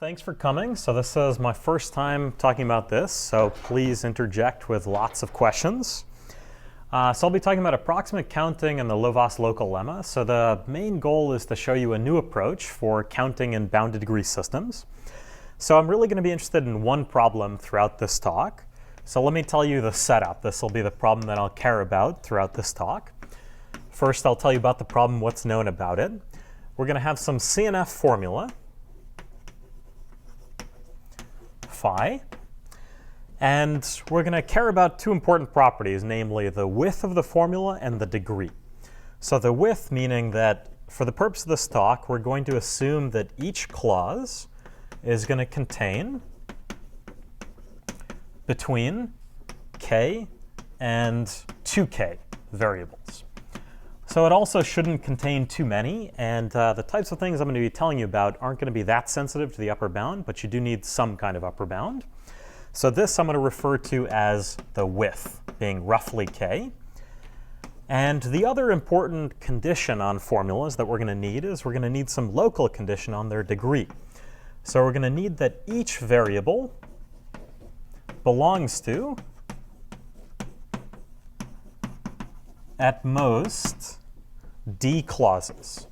Thanks for coming. So this is my first time talking about this, so please interject with lots of questions. So I'll be talking about approximate counting and the Lovasz local lemma. So the main goal is to show you a new approach for counting in bounded degree systems. So I'm really going to be interested in one problem throughout this talk. So let me tell you the setup. This will be the problem that I'll care about throughout this talk. First, I'll tell you about the problem, what's known about it. We're going to have some CNF formula, phi, and we're going to care about two important properties, namely the width of the formula and the degree. So the width meaning that for the purpose of this talk, we're going to assume that each clause is going to contain between k and 2k variables. So it also shouldn't contain too many, and the types of things I'm going to be telling you about aren't going to be that sensitive to the upper bound, but you do need some kind of upper bound. So this I'm going to refer to as the width, being roughly k. And the other important condition on formulas that we're going to need is we're going to need some local condition on their degree. So we're going to need that each variable belongs to, at most, d clauses.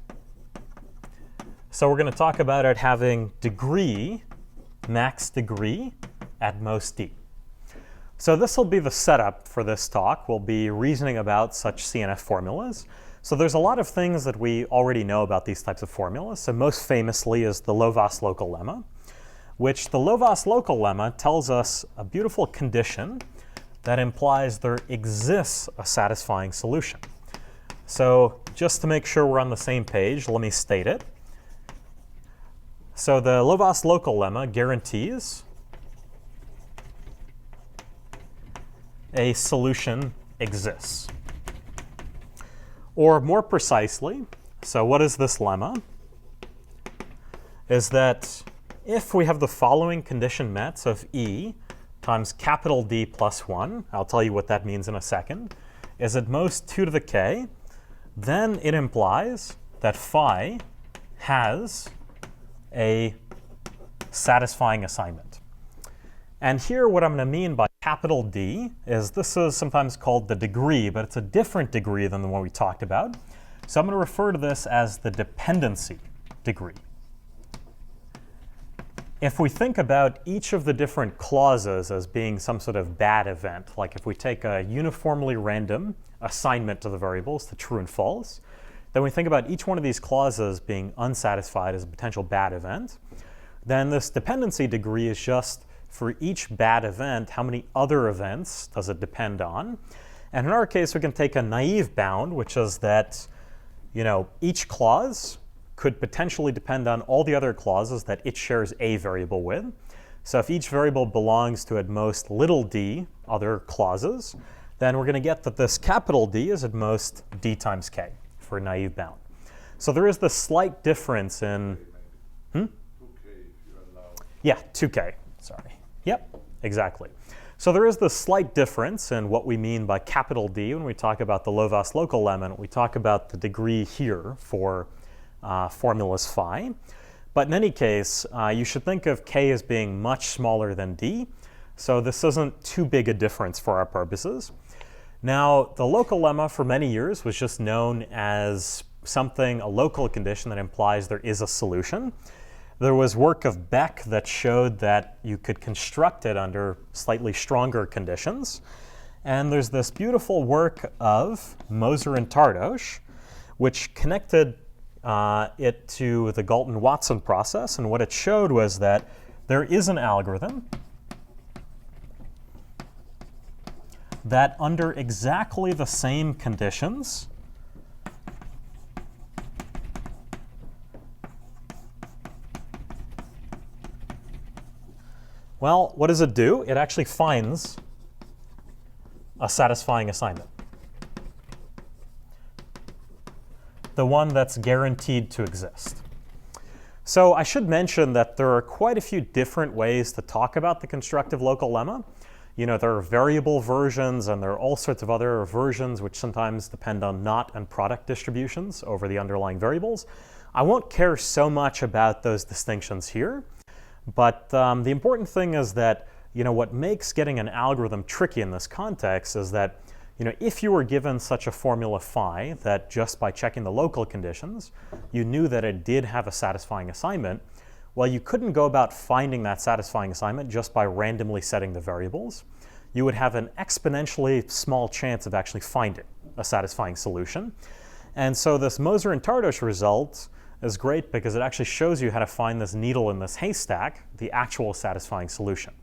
So we're going to talk about it having degree, max degree, at most d. So this will be the setup for this talk. We'll be reasoning about such CNF formulas. So there's a lot of things that we already know about these types of formulas. So most famously is the Lovasz local lemma, which the Lovasz local lemma tells us a beautiful condition that implies there exists a satisfying solution. So just to make sure we're on the same page, let me state it. So the Lovasz local lemma guarantees a solution exists. Or more precisely, so what is this lemma? Is that if we have the following condition met, so if E times capital D plus 1, I'll tell you what that means in a second, is at most 2 to the k, then it implies that phi has a satisfying assignment. And here what I'm going to mean by capital D is this is sometimes called the degree, but it's a different degree than the one we talked about. So I'm going to refer to this as the dependency degree. If we think about each of the different clauses as being some sort of bad event, like if we take a uniformly random assignment to the variables to true and false, then we think about each one of these clauses being unsatisfied as a potential bad event, then this dependency degree is just for each bad event, how many other events does it depend on? And in our case, we can take a naive bound, which is that each clause could potentially depend on all the other clauses that it shares a variable with. So if each variable belongs to at most little d other clauses, then we're going to get that this capital D is at most d times k for a naive bound. So there is this slight difference in 2k if you allow. Yeah, 2k, sorry. Yep, exactly. So there is this slight difference in what we mean by capital D when we talk about the Lovasz local lemma, and we talk about the degree here for formulas phi. But in any case, you should think of k as being much smaller than d. So this isn't too big a difference for our purposes. Now, the local lemma for many years was just known as something, a local condition that implies there is a solution. There was work of Beck that showed that you could construct it under slightly stronger conditions. And there's this beautiful work of Moser and Tardosh, which connected it to the Galton-Watson process. And what it showed was that there is an algorithm that under exactly the same conditions well, what does it do? It actually finds a satisfying assignment. The one that's guaranteed to exist. So I should mention that there are quite a few different ways to talk about the constructive local lemma. There are variable versions, and there are all sorts of other versions which sometimes depend on knot and product distributions over the underlying variables. I won't care so much about those distinctions here. But the important thing is that what makes getting an algorithm tricky in this context is that if you were given such a formula phi that just by checking the local conditions, you knew that it did have a satisfying assignment, well, you couldn't go about finding that satisfying assignment just by randomly setting the variables. You would have an exponentially small chance of actually finding a satisfying solution. And so this Moser and Tardosh result is great because it actually shows you how to find this needle in this haystack, the actual satisfying solution.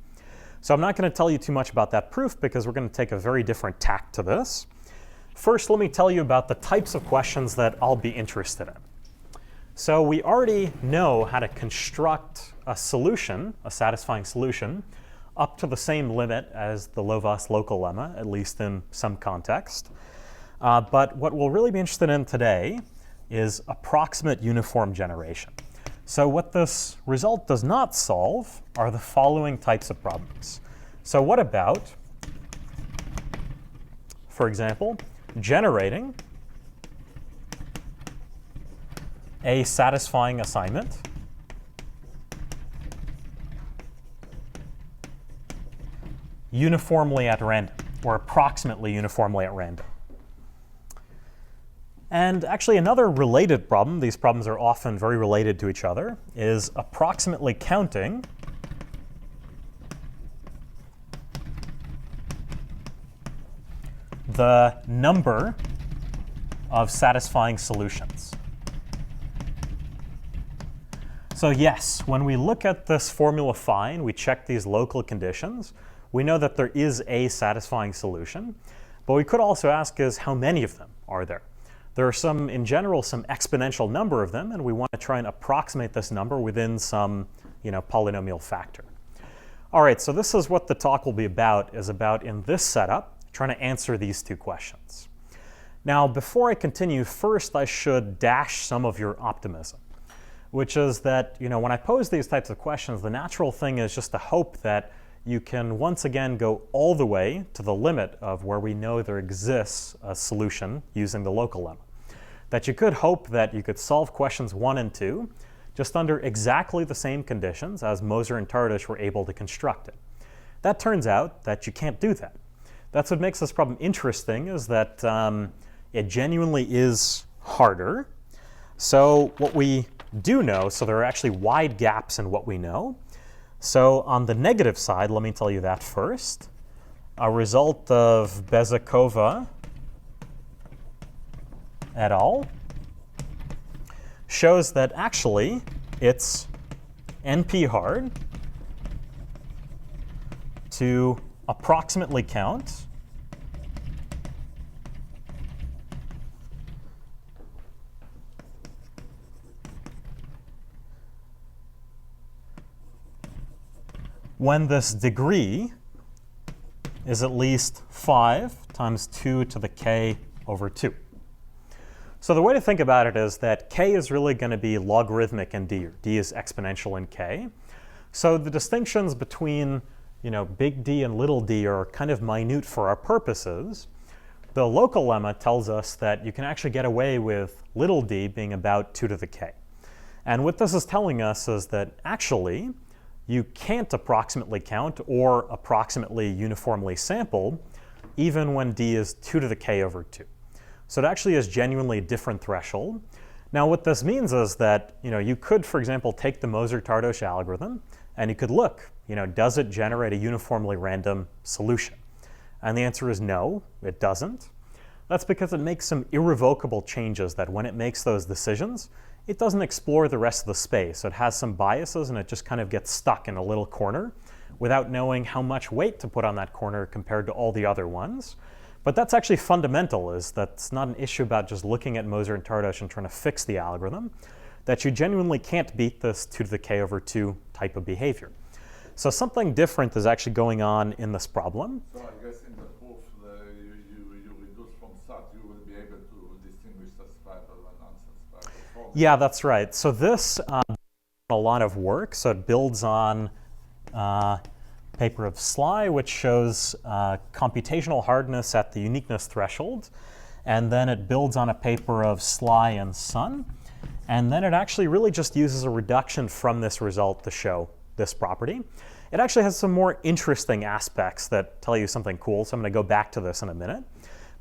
So I'm not going to tell you too much about that proof because we're going to take a very different tack to this. First, let me tell you about the types of questions that I'll be interested in. So we already know how to construct a solution, a satisfying solution, up to the same limit as the Lovasz local lemma, at least in some context. But what we'll really be interested in today is approximate uniform generation. So what this result does not solve are the following types of problems. So what about, for example, generating a satisfying assignment uniformly at random, or approximately uniformly at random? And actually another related problem, these problems are often very related to each other, is approximately counting the number of satisfying solutions. So yes, when we look at this formula phi and we check these local conditions, we know that there is a satisfying solution, but we could also ask is how many of them are there? There are in general, some exponential number of them, and we want to try and approximate this number within some, polynomial factor. All right, so this is what the talk will be about, in this setup, trying to answer these two questions. Now, before I continue, first I should dash some of your optimism, which is that, when I pose these types of questions, the natural thing is just to hope that you can once again go all the way to the limit of where we know there exists a solution using the local lemma. That you could hope that you could solve questions 1 and 2 just under exactly the same conditions as Moser and Tardosh were able to construct it. That turns out that you can't do that. That's what makes this problem interesting, is that it genuinely is harder. So what we do know, so there are actually wide gaps in what we know. So on the negative side, let me tell you that first. A result of Bezakova et al. Shows that actually it's NP hard to approximately count when this degree is at least 5 times 2 to the k over 2. So the way to think about it is that k is really going to be logarithmic in d, or d is exponential in k. So the distinctions between big D and little d are kind of minute for our purposes. The local lemma tells us that you can actually get away with little d being about 2 to the k. And what this is telling us is that actually you can't approximately count or approximately uniformly sample even when d is 2 to the k over 2. So it actually is genuinely a different threshold. Now what this means is that you could, for example, take the Moser-Tardosh algorithm and you could look, does it generate a uniformly random solution? And the answer is no, it doesn't. That's because it makes some irrevocable changes that when it makes those decisions, it doesn't explore the rest of the space. So it has some biases and it just kind of gets stuck in a little corner without knowing how much weight to put on that corner compared to all the other ones. But that's actually fundamental, is that's not an issue about just looking at Moser and Tardosh and trying to fix the algorithm, that you genuinely can't beat this 2 to the k over 2 type of behavior. So something different is actually going on in this problem. So I guess in the proof you reduce from SAT, you will be able to distinguish satisfiable and unsatisfiable. Yeah, that's right. So this a lot of work. So it builds on paper of Sly, which shows computational hardness at the uniqueness threshold. And then it builds on a paper of Sly and Sun. And then it actually really just uses a reduction from this result to show this property. It actually has some more interesting aspects that tell you something cool, so I'm going to go back to this in a minute.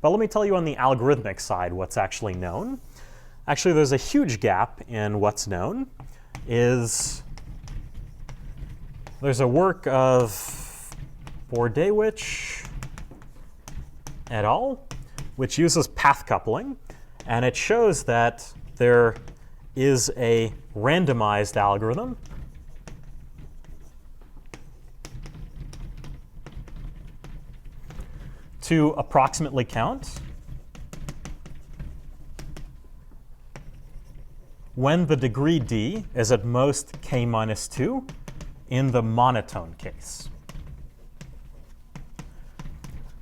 But let me tell you on the algorithmic side what's actually known. Actually, there's a huge gap in what's known. There's a work of Bordewich et al., which uses path coupling, and it shows that there is a randomized algorithm to approximately count when the degree d is at most k minus 2 in the monotone case.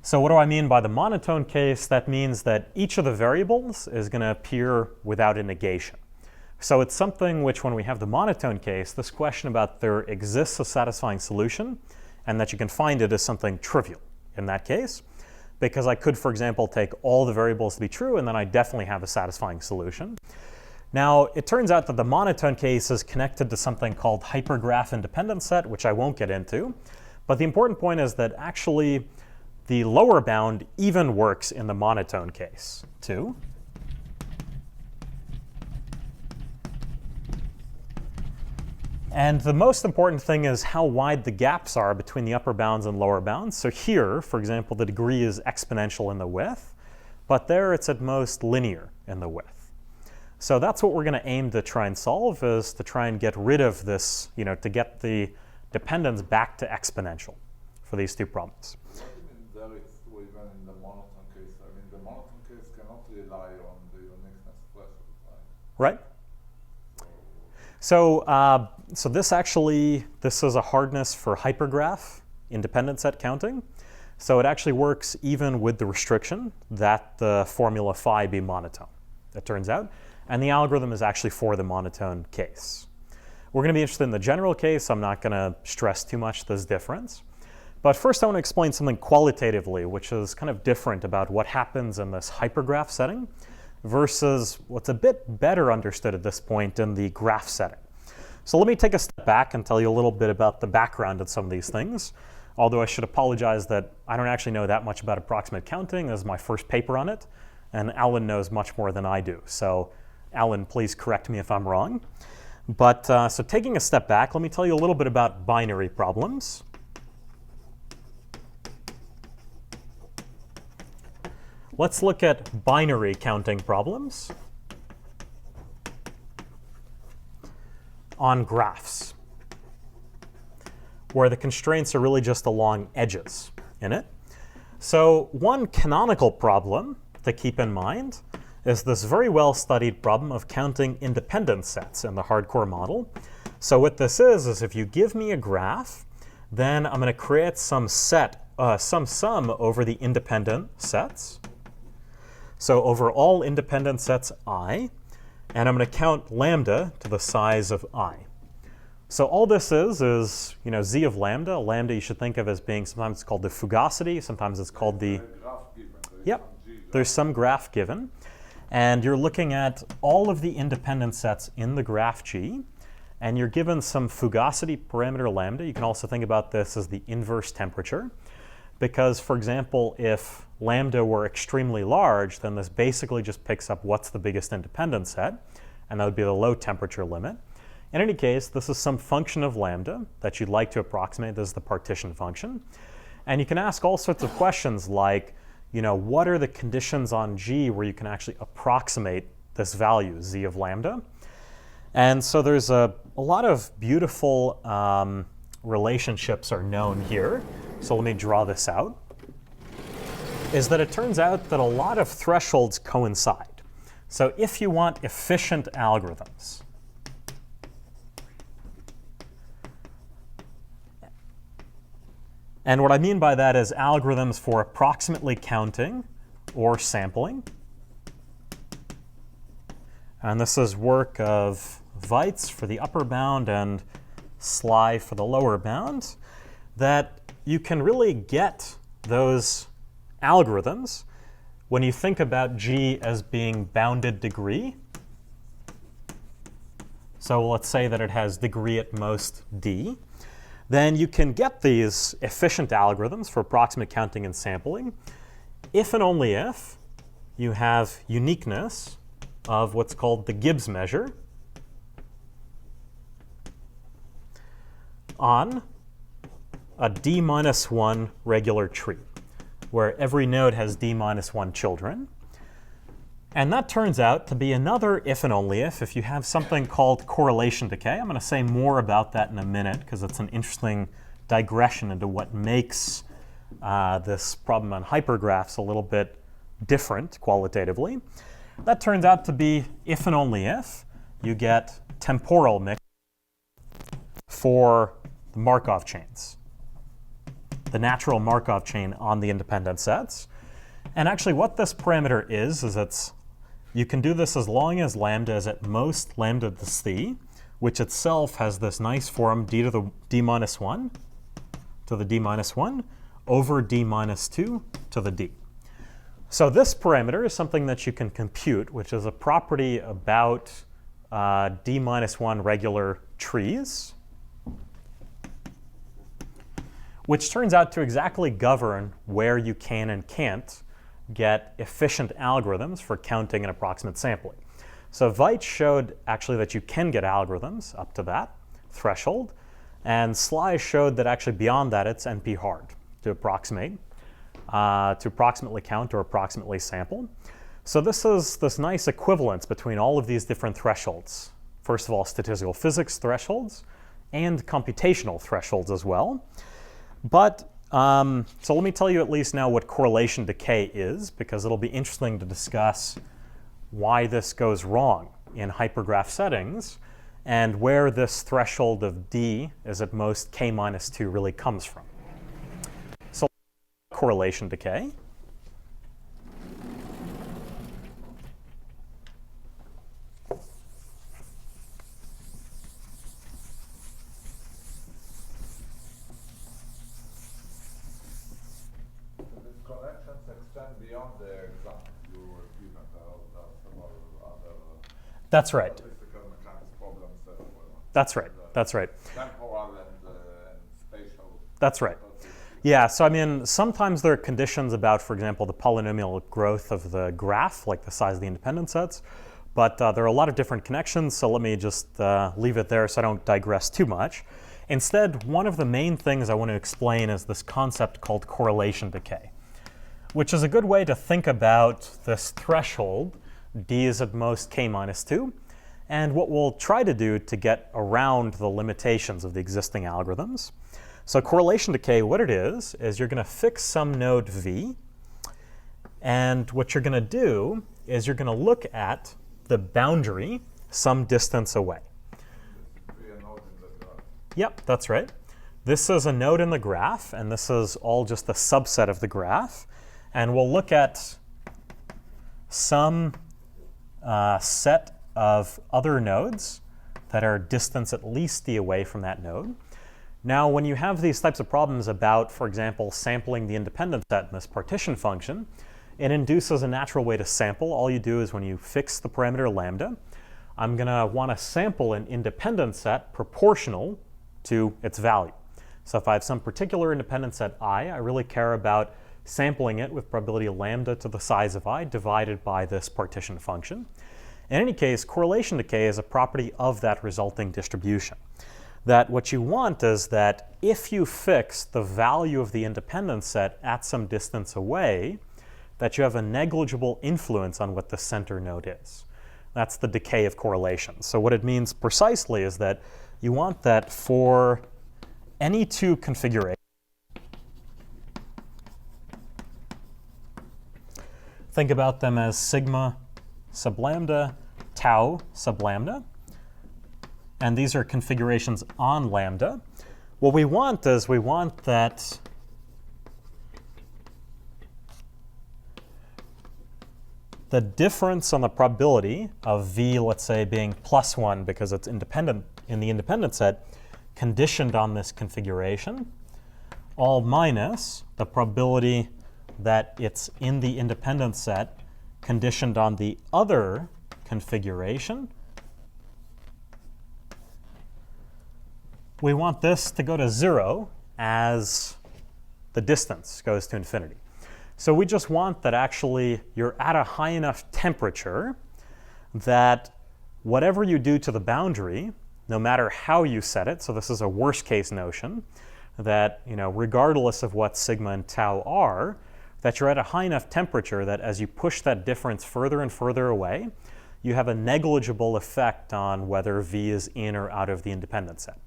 So what do I mean by the monotone case? That means that each of the variables is going to appear without a negation. So it's something which, when we have the monotone case, this question about there exists a satisfying solution and that you can find it is something trivial in that case, because I could, for example, take all the variables to be true and then I definitely have a satisfying solution. Now, it turns out that the monotone case is connected to something called hypergraph independence set, which I won't get into. But the important point is that actually the lower bound even works in the monotone case too. And the most important thing is how wide the gaps are between the upper bounds and lower bounds. So here, for example, the degree is exponential in the width, but there it's at most linear in the width. So that's what we're going to aim to try and solve, is to try and get rid of this, to get the dependence back to exponential for these two problems. What do you mean there is even in the monotone case? I mean, the monotone case cannot rely on the uniqueness threshold, right? Right. So this is a hardness for hypergraph independent set counting. So it actually works even with the restriction that the formula phi be monotone, it turns out. And the algorithm is actually for the monotone case. We're going to be interested in the general case. I'm not going to stress too much this difference. But first I want to explain something qualitatively, which is kind of different about what happens in this hypergraph setting versus what's a bit better understood at this point in the graph setting. So let me take a step back and tell you a little bit about the background of some of these things. Although I should apologize that I don't actually know that much about approximate counting. This is my first paper on it, and Alan knows much more than I do. So Alan, please correct me if I'm wrong. But so taking a step back, let me tell you a little bit about binary problems. Let's look at binary counting problems on graphs, where the constraints are really just along edges in it. So one canonical problem to keep in mind is this very well-studied problem of counting independent sets in the hardcore model. So what this is if you give me a graph, then I'm going to create some sum over the independent sets. So over all independent sets I, and I'm going to count lambda to the size of I. So all this is z of lambda. Lambda you should think of as being, sometimes it's called the fugacity, sometimes it's called the, there's some graph given. And you're looking at all of the independent sets in the graph G, and you're given some fugacity parameter lambda. You can also think about this as the inverse temperature, because, for example, if lambda were extremely large, then this basically just picks up what's the biggest independent set, and that would be the low temperature limit. In any case, this is some function of lambda that you'd like to approximate. This is the partition function. And you can ask all sorts of questions like, what are the conditions on G where you can actually approximate this value, z of lambda? And so there's a lot of beautiful relationships are known here. So let me draw this out. Is that it turns out that a lot of thresholds coincide. So if you want efficient algorithms, and what I mean by that is algorithms for approximately counting or sampling. And this is work of Weitz for the upper bound and Sly for the lower bound, that you can really get those algorithms when you think about G as being bounded degree so let's say that it has degree at most d, then you can get these efficient algorithms for approximate counting and sampling if and only if you have uniqueness of what's called the Gibbs measure on a d-1 regular tree, where every node has d-1 children. And that turns out to be another if and only if you have something called correlation decay. I'm going to say more about that in a minute because it's an interesting digression into what makes this problem on hypergraphs a little bit different qualitatively. That turns out to be if and only if you get temporal mix for the Markov chains, the natural Markov chain on the independent sets. And actually what this parameter is you can do this as long as lambda is at most lambda to c, which itself has this nice form d to the d-1 to the d-1 over d-2 to the d. So this parameter is something that you can compute, which is a property about d-1 regular trees, which turns out to exactly govern where you can and can't get efficient algorithms for counting and approximate sampling. So Veitch showed actually that you can get algorithms up to that threshold, and Sly showed that actually beyond that it's NP hard to approximate, to approximately count or approximately sample. So this is this nice equivalence between all of these different thresholds. First of all, statistical physics thresholds and computational thresholds as well. But so let me tell you at least now what correlation decay is, because it'll be interesting to discuss why this goes wrong in hypergraph settings and where this threshold of d is at most k-2 really comes from. So correlation decay. That's right. That's right. That's right. That's right. Yeah, so I mean, sometimes there are conditions about, for example, the polynomial growth of the graph, like the size of the independent sets. But there are a lot of different connections, so let me just leave it there so I don't digress too much. Instead, one of the main things I want to explain is this concept called correlation decay, which is a good way to think about this threshold. D is at most k-2, and what we'll try to do to get around the limitations of the existing algorithms. So correlation decay, what it is you're going to fix some node v, and what you're going to do is you're going to look at the boundary some distance away. Yep, that's right. This is a node in the graph, and this is all just a subset of the graph. And we'll look at some set of other nodes that are distance at least d away from that node. Now, when you have these types of problems about, for example, sampling the independent set in this partition function, it induces a natural way to sample. All you do is when you fix the parameter lambda, I'm going to want to sample an independent set proportional to its value. So if I have some particular independent set I really care about sampling it with probability lambda to the size of I divided by this partition function. In any case, correlation decay is a property of that resulting distribution. That what you want is that if you fix the value of the independent set at some distance away, that you have a negligible influence on what the center node is. That's the decay of correlation. So what it means precisely is that you want that for any two configurations, think about them as sigma sub lambda, tau sub lambda. And these are configurations on lambda. What we want is we want that the difference on the probability of v, let's say, being +1 because it's independent in the independent set, conditioned on this configuration, all minus the probability that it's in the independent set conditioned on the other configuration, we want this to go to 0 as the distance goes to infinity. So we just want that actually you're at a high enough temperature that whatever you do to the boundary, no matter how you set it, so this is a worst case notion, that regardless of what sigma and tau are, that you're at a high enough temperature that as you push that difference further and further away, you have a negligible effect on whether V is in or out of the independent set.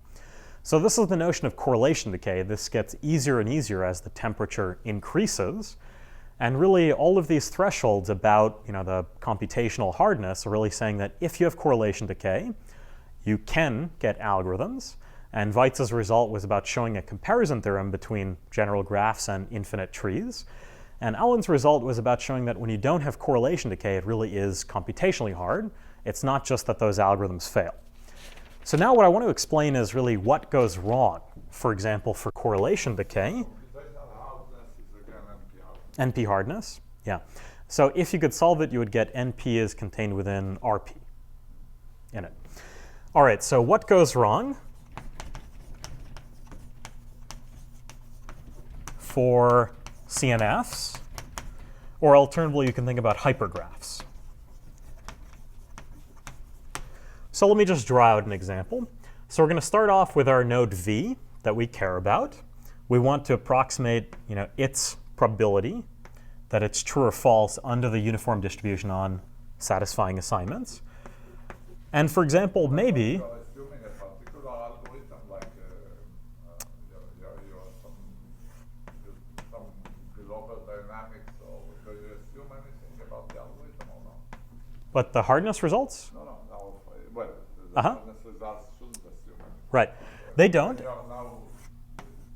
So this is the notion of correlation decay. This gets easier and easier as the temperature increases. And really all of these thresholds about the computational hardness are really saying that if you have correlation decay, you can get algorithms. And Weitz's result was about showing a comparison theorem between general graphs and infinite trees. And Allen's result was about showing that when you don't have correlation decay, it really is computationally hard. It's not just that those algorithms fail. So now what I want to explain is really what goes wrong. For example, for correlation decay, NP hardness, yeah. So if you could solve it, you would get NP is contained within RP in it. All right, so what goes wrong for CNFs, or alternatively, you can think about hypergraphs. So let me just draw out an example. So we're going to start off with our node V that we care about. We want to approximate its probability that it's true or false under the uniform distribution on satisfying assignments. And for example, maybe You're assuming a particular algorithm, like some global dynamics, or do you assume anything about the algorithm or not? what the hardness results? No. Well, the hardness results shouldn't assume anything. Right. They don't. You are now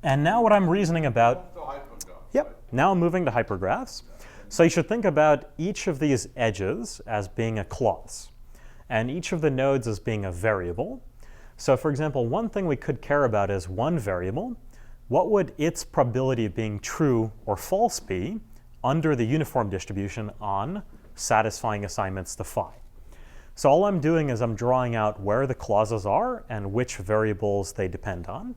And now what I'm reasoning about, to hypergraphs, yep, right? now I'm moving to hypergraphs. So you should think about each of these edges as being a clause, and each of the nodes as being a variable. So for example, one thing we could care about is one variable. What would its probability of being true or false be under the uniform distribution on satisfying assignments to phi? So all I'm doing is I'm drawing out where the clauses are and which variables they depend on.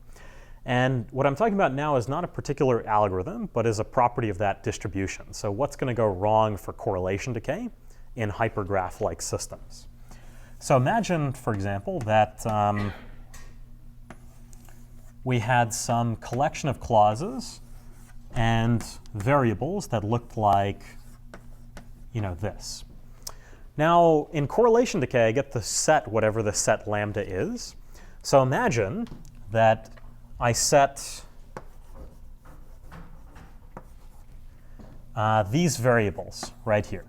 And what I'm talking about now is not a particular algorithm, but is a property of that distribution. So what's going to go wrong for correlation decay in hypergraph-like systems? So imagine, for example, that we had some collection of clauses and variables that looked like this. Now, in correlation decay, I get to set whatever the set lambda is. So imagine that I set these variables right here.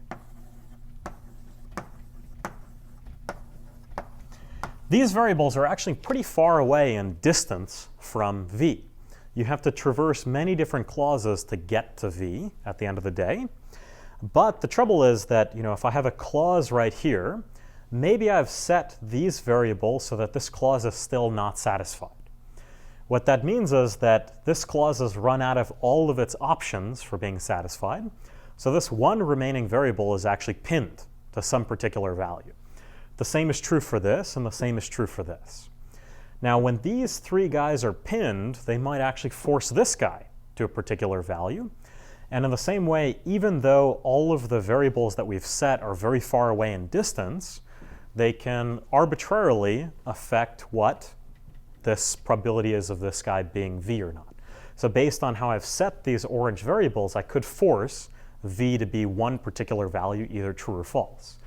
These variables are actually pretty far away in distance from V. You have to traverse many different clauses to get to V at the end of the day. But the trouble is that if I have a clause right here, maybe I've set these variables so that this clause is still not satisfied. What that means is that this clause has run out of all of its options for being satisfied. So this one remaining variable is actually pinned to some particular value. The same is true for this, and the same is true for this. Now, when these three guys are pinned, they might actually force this guy to a particular value. And in the same way, even though all of the variables that we've set are very far away in distance, they can arbitrarily affect what this probability is of this guy being V or not. So based on how I've set these orange variables, I could force V to be one particular value, either true or false.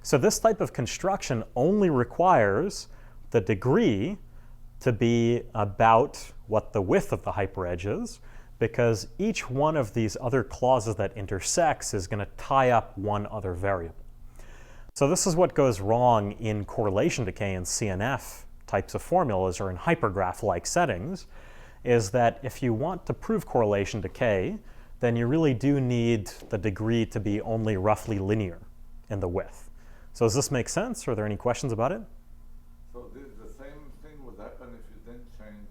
So this type of construction only requires the degree to be about what the width of the hyperedge is, because each one of these other clauses that intersects is going to tie up one other variable. So this is what goes wrong in correlation decay and CNF types of formulas, or in hypergraph-like settings, is that if you want to prove correlation decay, then you really do need the degree to be only roughly linear in the width. So does this make sense? Are there any questions about it? So the same thing would happen if you didn't change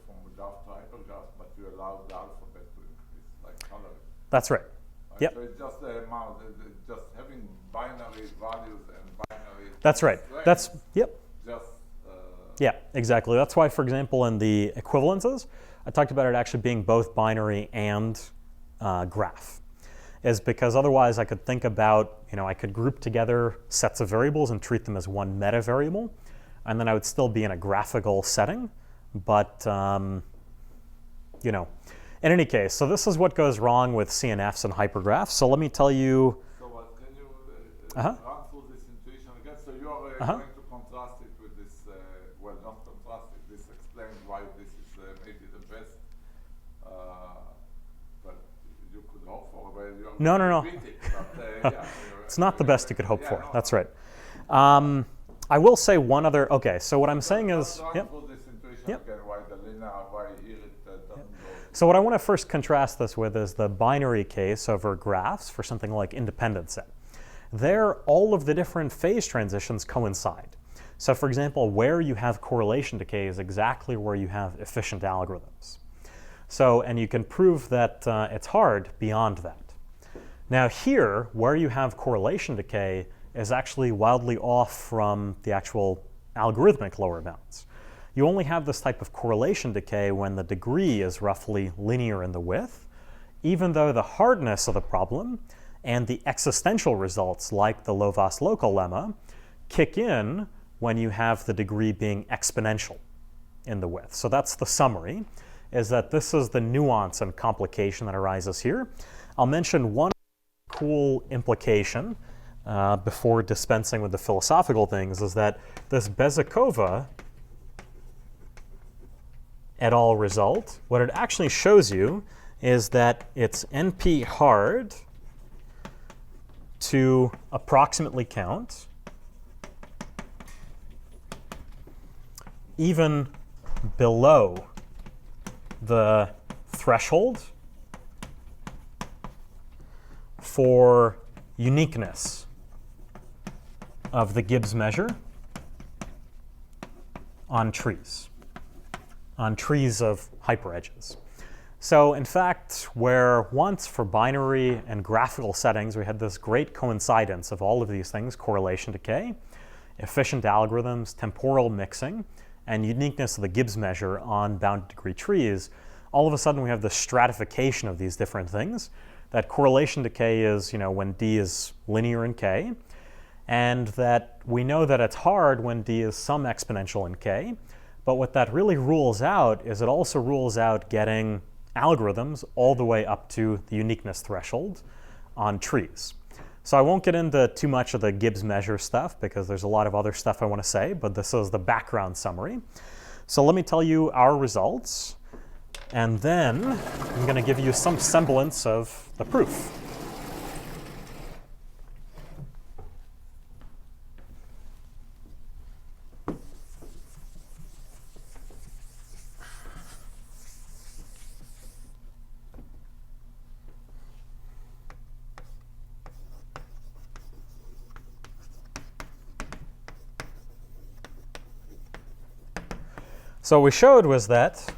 from graph to hypergraph, but you allowed the alphabet to increase, like coloring. That's right. Right? Yep. So it's just the amount, just having binary values and binary. That's right. strings That's, yep. Just Yeah, exactly. That's why, for example, in the equivalences, I talked about it actually being both binary and graph. Is because otherwise I could think about, I could group together sets of variables and treat them as one meta variable, and then I would still be in a graphical setting. But, in any case, so this is what goes wrong with CNFs and hypergraphs. So let me tell you. So what can you run through this intuition again? So you are going to contrast it with this, well, not contrast it, this explains why this is maybe the best, but you could hope for, well, you are No. beat it, but, yeah, it's not the best you could hope for. No, that's right. I will say one other, okay, so what I'm saying is, again, why the linear, why here it doesn't go. So what I want to first contrast this with is the binary case over graphs for something like independent set. There, all of the different phase transitions coincide. So for example, where you have correlation decay is exactly where you have efficient algorithms. So, and you can prove that it's hard beyond that. Now here, where you have correlation decay is actually wildly off from the actual algorithmic lower bounds. You only have this type of correlation decay when the degree is roughly linear in the width, even though the hardness of the problem and the existential results, like the Lovasz local lemma, kick in when you have the degree being exponential in the width. So that's the summary, is that this is the nuance and complication that arises here. I'll mention one cool implication before dispensing with the philosophical things, is that this Bezikova et al. Result, what it actually shows you is that it's NP hard to approximately count even below the threshold for uniqueness of the Gibbs measure on trees of hyperedges. So in fact, where once for binary and graphical settings, we had this great coincidence of all of these things, correlation decay, efficient algorithms, temporal mixing, and uniqueness of the Gibbs measure on bounded degree trees, all of a sudden we have this stratification of these different things. That correlation decay is, when D is linear in K, and that we know that it's hard when D is some exponential in K. But what that really rules out is it also rules out getting algorithms all the way up to the uniqueness threshold on trees. So I won't get into too much of the Gibbs measure stuff because there's a lot of other stuff I want to say, but this is the background summary. So let me tell you our results, and then I'm going to give you some semblance of the proof. So what we showed was that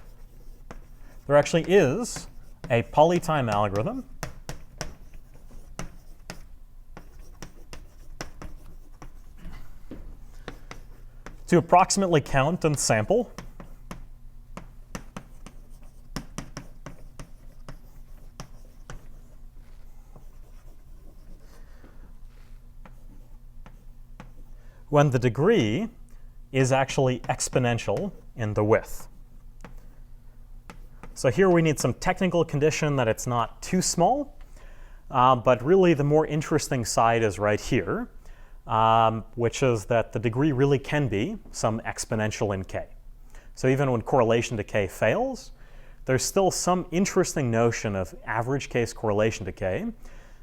there actually is a polytime algorithm to approximately count and sample when the degree is actually exponential in the width. So here we need some technical condition that it's not too small, but really the more interesting side is right here, which is that the degree really can be some exponential in K. So even when correlation decay fails, there's still some interesting notion of average case correlation decay,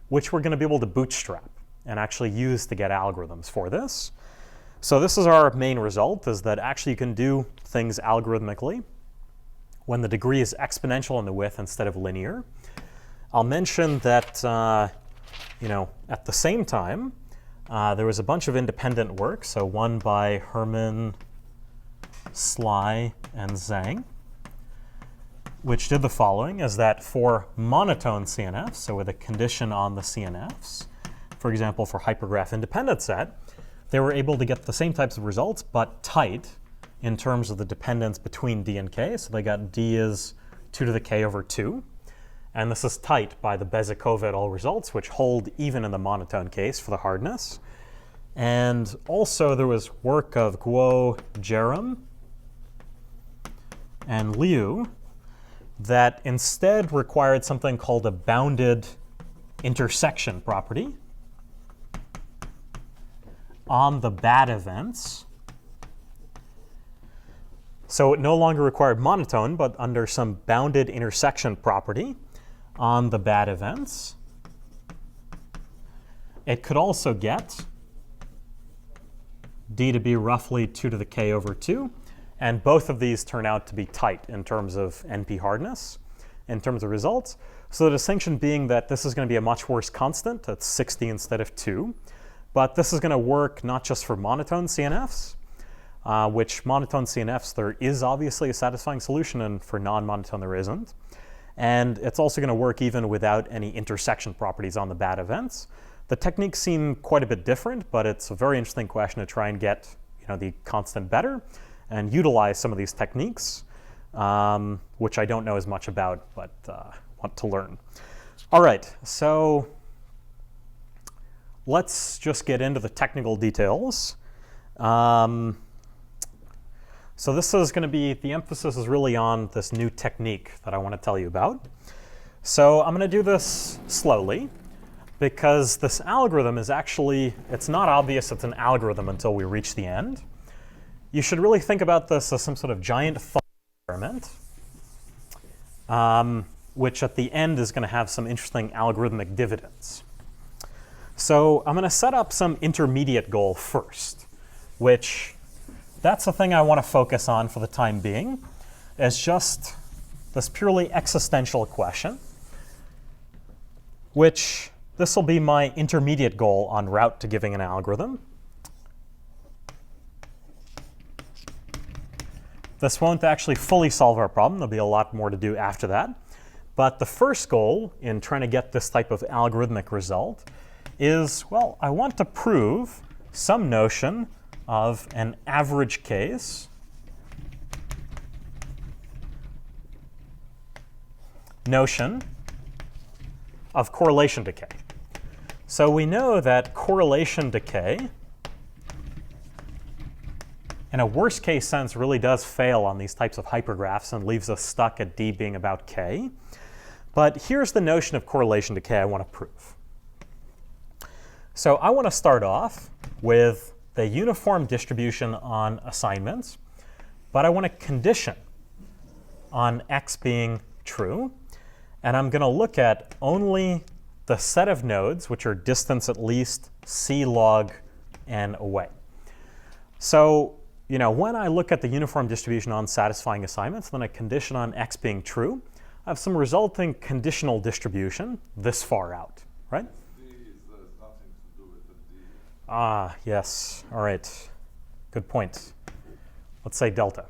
which we're going to be able to bootstrap and actually use to get algorithms for this. So this is our main result, is that actually you can do things algorithmically when the degree is exponential in the width instead of linear. I'll mention that at the same time, there was a bunch of independent work, so one by Herman, Sly, and Zhang, which did the following, is that for monotone CNFs, so with a condition on the CNFs, for example, for hypergraph independent set, they were able to get the same types of results, but tight in terms of the dependence between d and k. So they got d is 2 to the k over 2. And this is tight by the Bezzikova et al. Results, which hold even in the monotone case for the hardness. And also there was work of Guo, Jerem, and Liu that instead required something called a bounded intersection property on the bad events. So it no longer required monotone, but under some bounded intersection property on the bad events. It could also get d to be roughly 2 to the k over 2. And both of these turn out to be tight in terms of NP hardness, in terms of results. So the distinction being that this is going to be a much worse constant. That's 60 instead of 2. But this is going to work not just for monotone CNFs, which monotone CNFs, there is obviously a satisfying solution, and for non-monotone there isn't. And it's also going to work even without any intersection properties on the bad events. The techniques seem quite a bit different, but it's a very interesting question to try and get the constant better and utilize some of these techniques, which I don't know as much about, but want to learn. All right, so let's just get into the technical details. So this is going to be, the emphasis is really on this new technique that I want to tell you about. So I'm going to do this slowly, because this algorithm is actually, it's not obvious it's an algorithm until we reach the end. You should really think about this as some sort of giant thought experiment, which at the end is going to have some interesting algorithmic dividends. So I'm going to set up some intermediate goal first, which that's the thing I want to focus on for the time being, is just this purely existential question, which this will be my intermediate goal en route to giving an algorithm. This won't actually fully solve our problem. There'll be a lot more to do after that. But the first goal in trying to get this type of algorithmic result is, well, I want to prove some notion of an average case notion of correlation decay. So we know that correlation decay, in a worst case sense, really does fail on these types of hypergraphs and leaves us stuck at d being about k. But here's the notion of correlation decay I want to prove. So I want to start off with the uniform distribution on assignments, but I want to condition on x being true. And I'm going to look at only the set of nodes which are distance at least c log n away. So when I look at the uniform distribution on satisfying assignments, then I condition on x being true, I have some resulting conditional distribution this far out, right? D has nothing to do with the D. Ah, yes. All right. Good point. Let's say delta.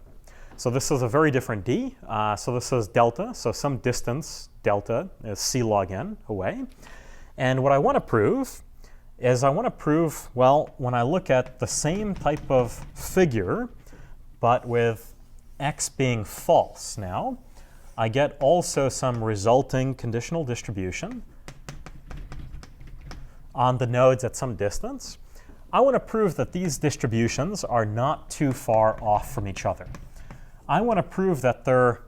So this is a very different d. So this is delta. So some distance, delta, is c log n away. And what I want to prove is well, when I look at the same type of figure, but with x being false now, I get also some resulting conditional distribution on the nodes at some distance. I want to prove that these distributions are not too far off from each other. I want to prove that they're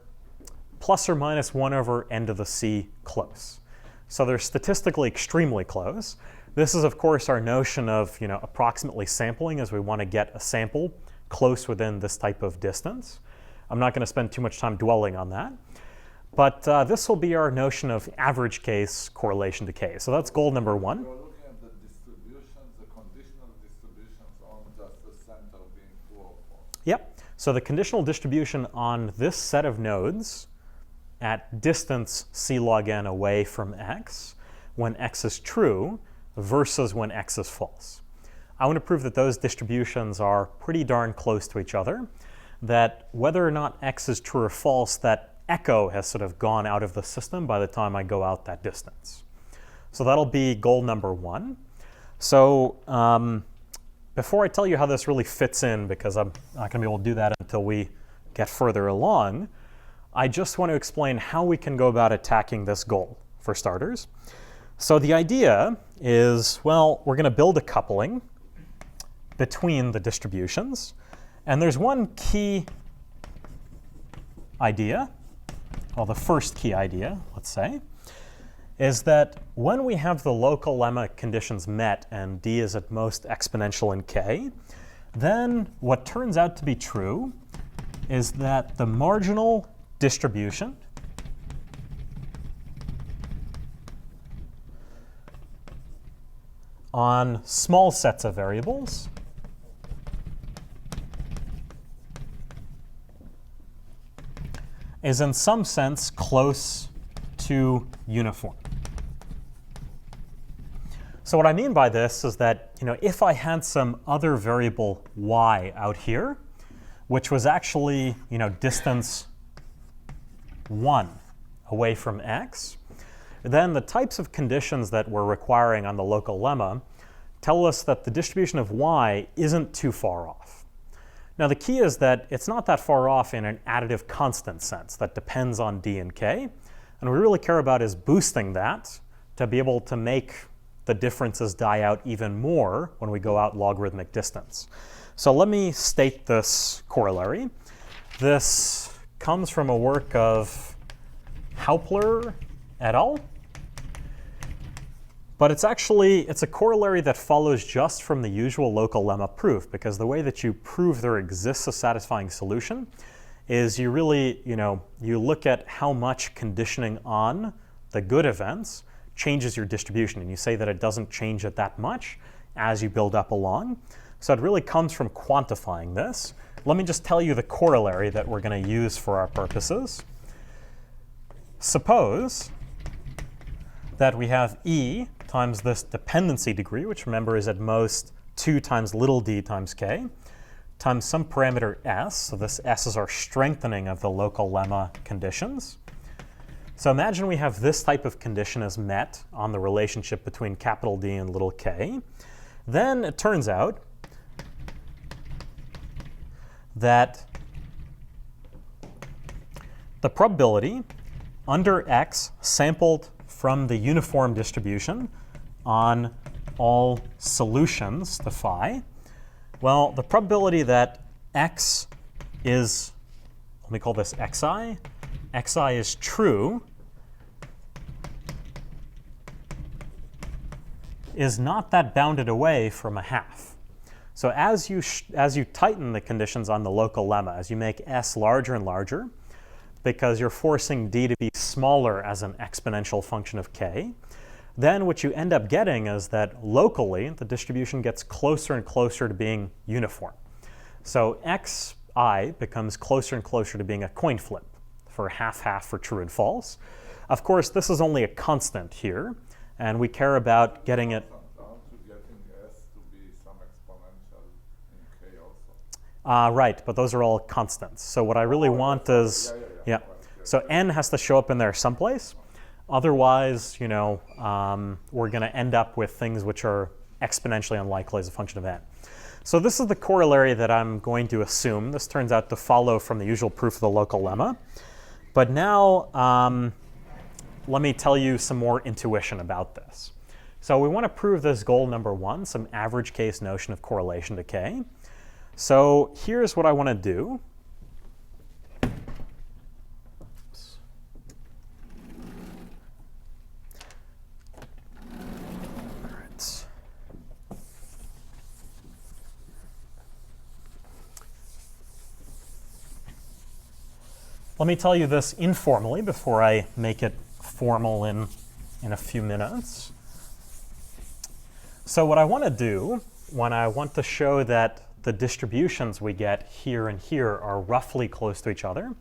plus or minus 1 over n to the c close. So they're statistically extremely close. This is, of course, our notion of approximately sampling, as we want to get a sample close within this type of distance. I'm not going to spend too much time dwelling on that. But this will be our notion of average case correlation decay. So that's goal number 1. You're looking at the distributions, the conditional distributions on just the center being true or false. Yep. So the conditional distribution on this set of nodes at distance c log n away from x, when x is true, versus when x is false. I want to prove that those distributions are pretty darn close to each other, that whether or not x is true or false, that echo has sort of gone out of the system by the time I go out that distance. So that'll be goal number 1. So before I tell you how this really fits in, because I'm not going to be able to do that until we get further along, I just want to explain how we can go about attacking this goal, for starters. So the idea is, well, we're going to build a coupling between the distributions. And there's one key idea, well, the first key idea, let's say, is that when we have the local lemma conditions met and d is at most exponential in k, then what turns out to be true is that the marginal distribution on small sets of variables is in some sense close to uniform. So what I mean by this is that, if I had some other variable y out here, which was actually, distance 1 away from x, then the types of conditions that we're requiring on the local lemma tell us that the distribution of y isn't too far off. Now the key is that it's not that far off in an additive constant sense that depends on d and k, and what we really care about is boosting that to be able to make the differences die out even more when we go out logarithmic distance. So let me state this corollary. This comes from a work of Hauptler et al. But it's a corollary that follows just from the usual local lemma proof, because the way that you prove there exists a satisfying solution is you really, you look at how much conditioning on the good events changes your distribution, and you say that it doesn't change it that much as you build up along. So it really comes from quantifying this. Let me just tell you the corollary that we're going to use for our purposes. Suppose that we have E times this dependency degree, which remember is at most 2 times little d times k, times some parameter s. So this s is our strengthening of the local lemma conditions. So imagine we have this type of condition as met on the relationship between capital D and little k. Then it turns out that the probability under x sampled from the uniform distribution on all solutions to phi, well, the probability that x is, let me call this xi, xi is true, is not that bounded away from a half. So as you tighten the conditions on the local lemma, as you make s larger and larger, because you're forcing d to be smaller as an exponential function of k, then what you end up getting is that locally the distribution gets closer and closer to being uniform. So xi becomes closer and closer to being a coin flip for half-half for true and false. Of course, this is only a constant here, and we care about getting it right, but those are all constants. So what I really want is, so n has to show up in there someplace. Otherwise, we're going to end up with things which are exponentially unlikely as a function of n. So this is the corollary that I'm going to assume. This turns out to follow from the usual proof of the local lemma. But now let me tell you some more intuition about this. So we want to prove this goal number 1, some average case notion of correlation decay. So here's what I want to do. Let me tell you this informally before I make it formal in a few minutes. So what I want to do when I want to show that the distributions we get here and here are roughly close to each other,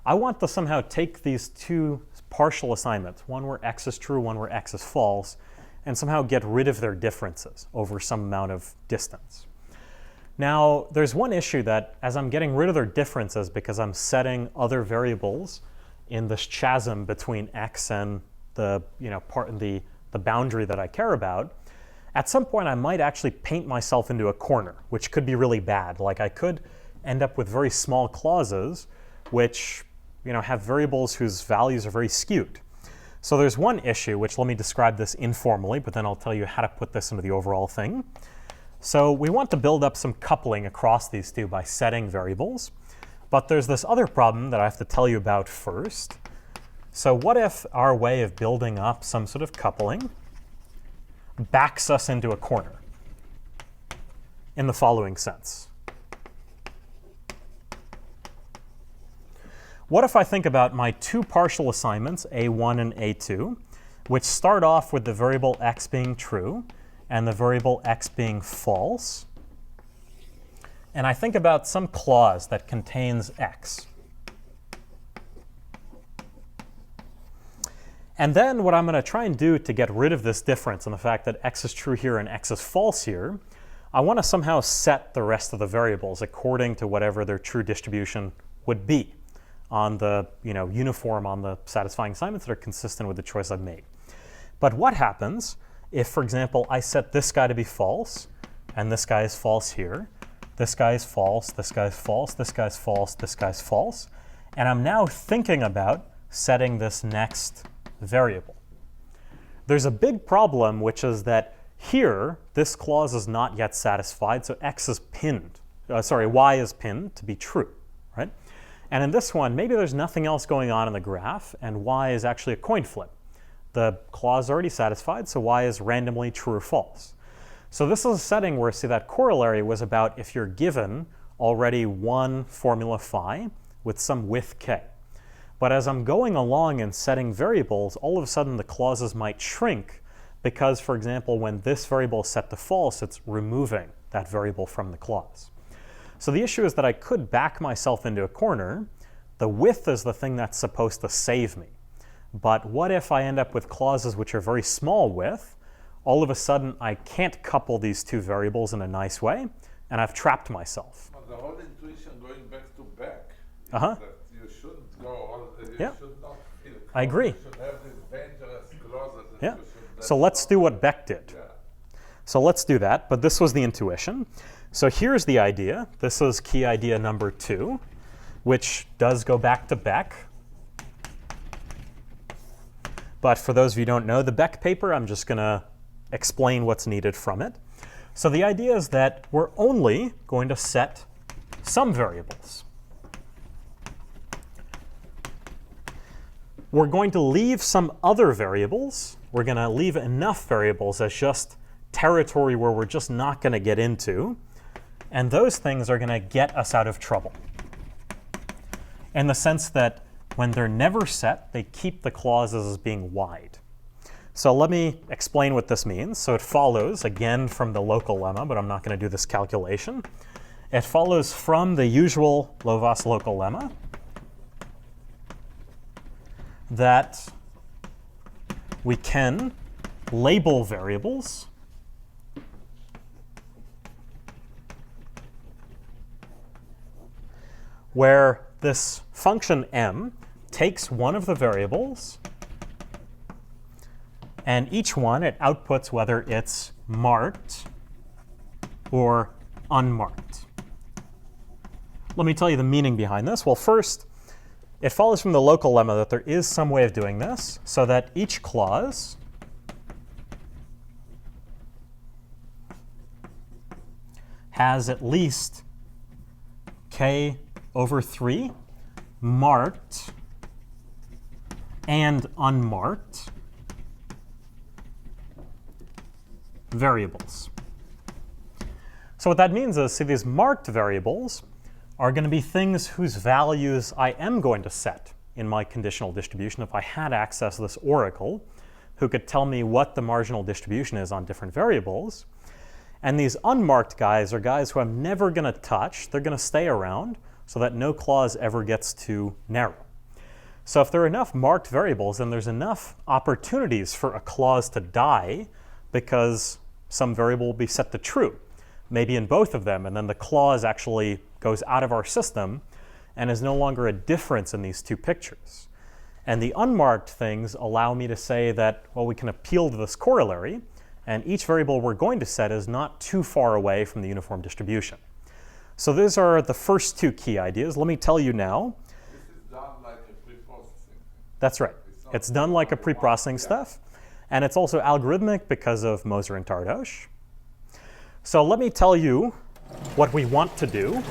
I want to somehow take these two partial assignments, one where x is true, one where x is false, and somehow get rid of their differences over some amount of distance. Now, there's one issue that as I'm getting rid of their differences because I'm setting other variables in this chasm between x and the, the boundary that I care about, at some point I might actually paint myself into a corner, which could be really bad. Like I could end up with very small clauses which have variables whose values are very skewed. So there's one issue, which let me describe this informally, but then I'll tell you how to put this into the overall thing. So we want to build up some coupling across these two by setting variables. But there's this other problem that I have to tell you about first. So what if our way of building up some sort of coupling backs us into a corner in the following sense? What if I think about my two partial assignments, A1 and A2, which start off with the variable x being true and the variable x being false, and I think about some clause that contains x. And then what I'm going to try and do to get rid of this difference in the fact that x is true here and x is false here, I want to somehow set the rest of the variables according to whatever their true distribution would be on the uniform on the satisfying assignments that are consistent with the choice I've made. But what happens if, for example, I set this guy to be false, and this guy is false here, this guy is false, this guy is false, this guy is false, this guy is false, and I'm now thinking about setting this next variable? There's a big problem, which is that here, this clause is not yet satisfied, so x is pinned. Y is pinned to be true, right? And in this one, maybe there's nothing else going on in the graph, and y is actually a coin flip. The clause is already satisfied, so y is randomly true or false. So this is a setting where, see, that corollary was about if you're given already one formula phi with some width k. But as I'm going along and setting variables, all of a sudden the clauses might shrink because, for example, when this variable is set to false, it's removing that variable from the clause. So the issue is that I could back myself into a corner. The width is the thing that's supposed to save me. But what if I end up with clauses which are very small width? All of a sudden, I can't couple these two variables in a nice way, and I've trapped myself. Well, the whole intuition going back to back is Uh-huh. that you shouldn't go, you Yeah. should not feel I agree. You should have these dangerous clauses. And Yeah. you should- So let's do what Beck did. Yeah. So let's do that, but this was the intuition. So here's the idea. This is key idea number 2, which does go back to Beck. But for those of you who don't know the Beck paper, I'm just going to explain what's needed from it. So the idea is that we're only going to set some variables. We're going to leave some other variables. We're going to leave enough variables as just territory where we're just not going to get into. And those things are going to get us out of trouble, in the sense that when they're never set, they keep the clauses as being wide. So let me explain what this means. So it follows, again, from the local lemma, but I'm not going to do this calculation. It follows from the usual Lovasz local lemma that we can label variables where this function m takes one of the variables, and each one it outputs whether it's marked or unmarked. Let me tell you the meaning behind this. Well, first, it follows from the local lemma that there is some way of doing this, so that each clause has at least k over 3 marked and unmarked variables. So what that means is, see, these marked variables are going to be things whose values I am going to set in my conditional distribution if I had access to this oracle who could tell me what the marginal distribution is on different variables. And these unmarked guys are guys who I'm never going to touch. They're going to stay around so that no clause ever gets too narrow. So if there are enough marked variables, then there's enough opportunities for a clause to die because some variable will be set to true, maybe in both of them, and then the clause actually goes out of our system and is no longer a difference in these two pictures. And the unmarked things allow me to say that, well, we can appeal to this corollary, and each variable we're going to set is not too far away from the uniform distribution. So those are the first two key ideas. Let me tell you now. This is done like a pre-processing. That's right. It's done like a pre-processing stuff, and it's also algorithmic because of Moser and Tardosh. So let me tell you what we want to do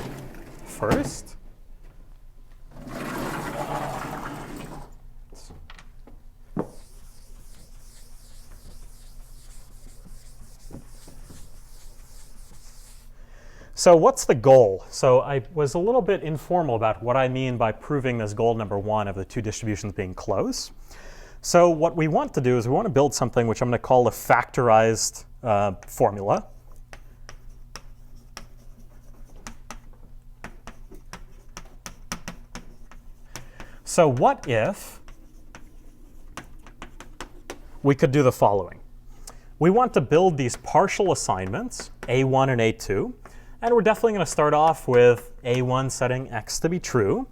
first. So what's the goal? So I was a little bit informal about what I mean by proving this goal number one of the two distributions being close. So what we want to do is we want to build something which I'm going to call a factorized formula. So what if we could do the following? We want to build these partial assignments, A1 and A2. And we're definitely going to start off with A1 setting x to be true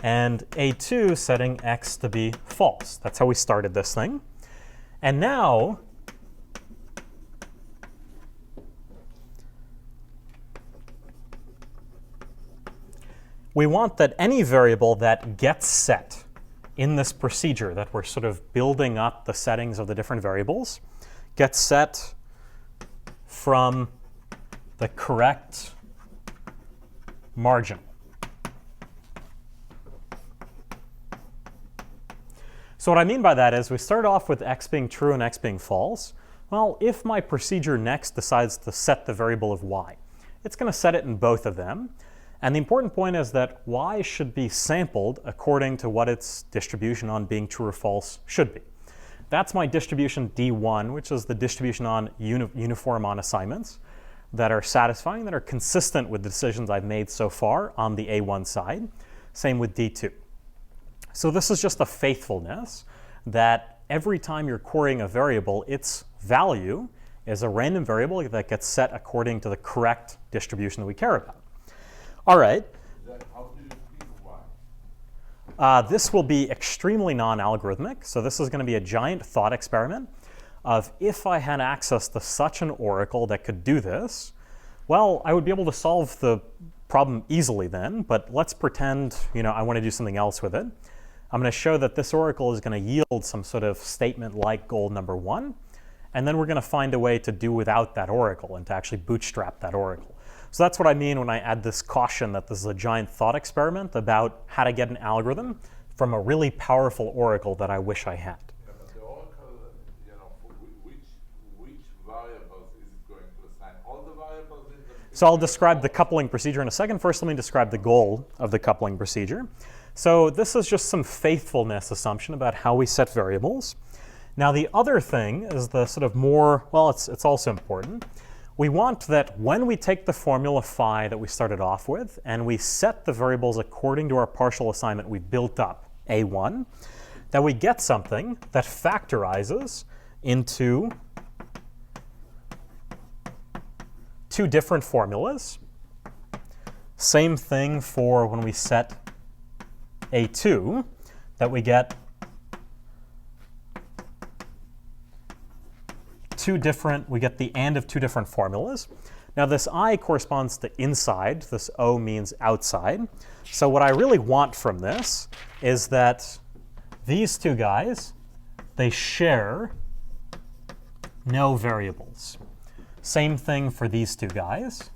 and A2 setting x to be false. That's how we started this thing. And now we want that any variable that gets set in this procedure that we're sort of building up the settings of the different variables gets set from the correct margin. So what I mean by that is we start off with x being true and x being false. Well, if my procedure next decides to set the variable of y, it's going to set it in both of them. And the important point is that y should be sampled according to what its distribution on being true or false should be. That's my distribution D1, which is the distribution on uniform on assignments that are satisfying, that are consistent with the decisions I've made so far on the A1 side. Same with D2. So this is just a faithfulness that every time you're querying a variable, its value is a random variable that gets set according to the correct distribution that we care about. All right. How do you prove y? This will be extremely non-algorithmic. So this is going to be a giant thought experiment of if I had access to such an oracle that could do this, well, I would be able to solve the problem easily then, but let's pretend, I want to do something else with it. I'm going to show that this oracle is going to yield some sort of statement like goal number one, and then we're going to find a way to do without that oracle and to actually bootstrap that oracle. So that's what I mean when I add this caution that this is a giant thought experiment about how to get an algorithm from a really powerful oracle that I wish I had. Yeah, but the oracle, which variables is it going to assign? All the variables in the... So I'll describe the coupling procedure in a second. First, let me describe the goal of the coupling procedure. So this is just some faithfulness assumption about how we set variables. Now the other thing is the sort of more, well, it's also important. We want that when we take the formula phi that we started off with and we set the variables according to our partial assignment we built up, A1, that we get something that factorizes into two different formulas. Same thing for when we set A2, that we get we get the and of two different formulas. Now this I corresponds to inside, this O means outside. So what I really want from this is that these two guys, they share no variables. Same thing for these two guys.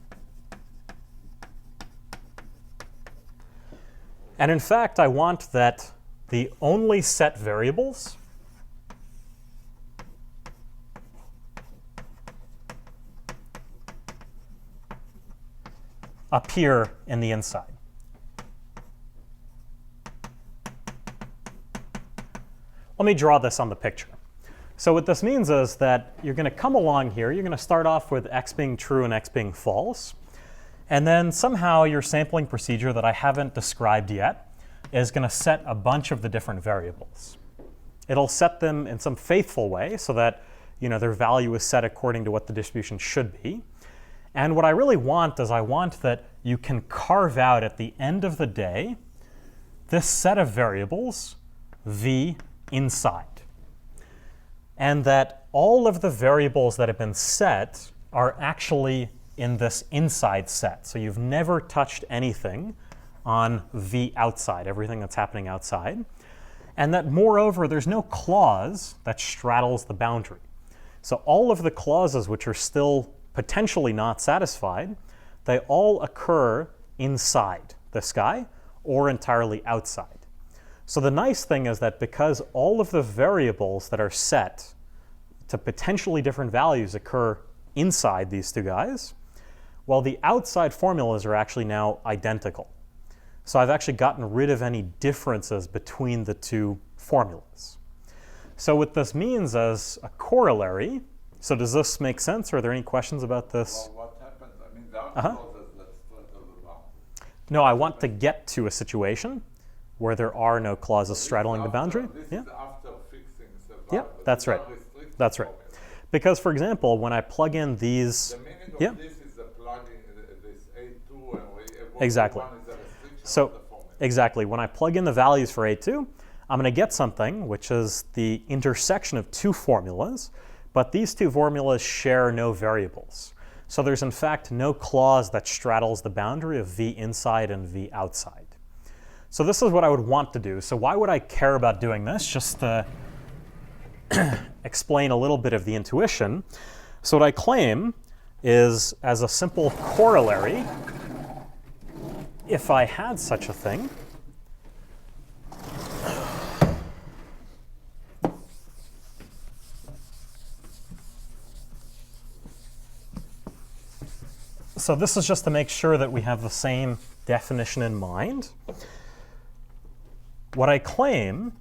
And in fact, I want that the only set variables appear in the inside. Let me draw this on the picture. So what this means is that you're going to come along here, you're going to start off with x being true and x being false, and then somehow your sampling procedure that I haven't described yet is going to set a bunch of the different variables. It'll set them in some faithful way so that their value is set according to what the distribution should be. And what I really want is I want that you can carve out at the end of the day this set of variables, v inside. and that all of the variables that have been set are actually in this inside set. So you've never touched anything on V outside, everything that's happening outside. And that moreover, there's no clause that straddles the boundary. So all of the clauses which are still potentially not satisfied, they all occur inside this guy or entirely outside. So the nice thing is that because all of the variables that are set to potentially different values occur inside these two guys, well, the outside formulas are actually now identical. So I've actually gotten rid of any differences between the two formulas. So what this means as a corollary, so does this make sense? Are there any questions about this? Well, what happens? I mean, there are clauses that straddle the boundary. No, I want to get to a situation where there are no clauses straddling the boundary. This Yeah. is after fixing the Yeah, variable. that's right. These are restricted That's right. formulas. Because, for example, when I plug in these, The meaning of yeah, this is the plugging this A2 and Exactly. one is a restriction so of the formula. exactly, when I plug in the values for A2, I'm going to get something which is the intersection of two formulas, but these two formulas share no variables. So there's in fact no clause that straddles the boundary of V inside and V outside. So this is what I would want to do. So why would I care about doing this? Just to explain a little bit of the intuition. So what I claim is, as a simple corollary, if I had such a thing, so this is just to make sure that we have the same definition in mind. What I claim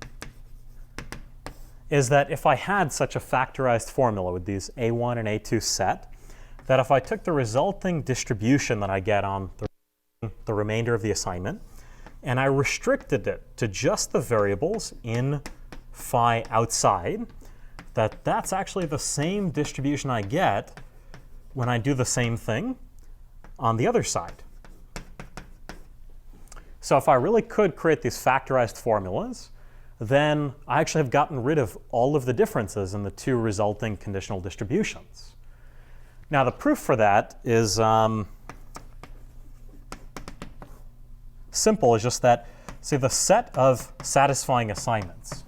is that if I had such a factorized formula with these A1 and A2 set, that if I took the resulting distribution that I get on the remainder of the assignment, and I restricted it to just the variables in phi outside, that's actually the same distribution I get when I do the same thing on the other side. So if I really could create these factorized formulas, then I actually have gotten rid of all of the differences in the two resulting conditional distributions. Now the proof for that is simple. It's just that, see, the set of satisfying assignments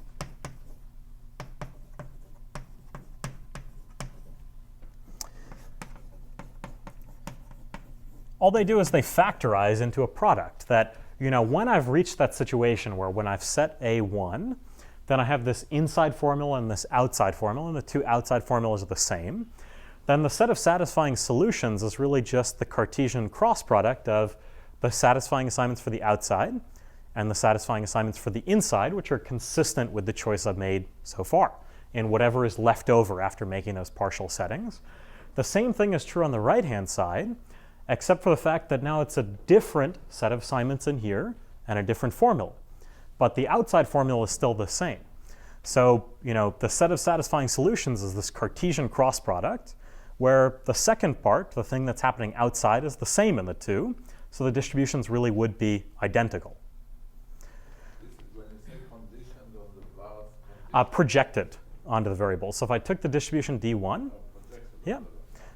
all they do is they factorize into a product that, when I've reached that situation where when I've set A1, then I have this inside formula and this outside formula, and the two outside formulas are the same. Then the set of satisfying solutions is really just the Cartesian cross product of the satisfying assignments for the outside and the satisfying assignments for the inside, which are consistent with the choice I've made so far in whatever is left over after making those partial settings. The same thing is true on the right-hand side, except for the fact that now it's a different set of assignments in here and a different formula. But the outside formula is still the same. So, the set of satisfying solutions is this Cartesian cross product, where the second part, the thing that's happening outside, is the same in the two. So the distributions really would be identical. This is when you say conditioned on the vars. Projected onto the variable. So if I took the distribution D1, yeah.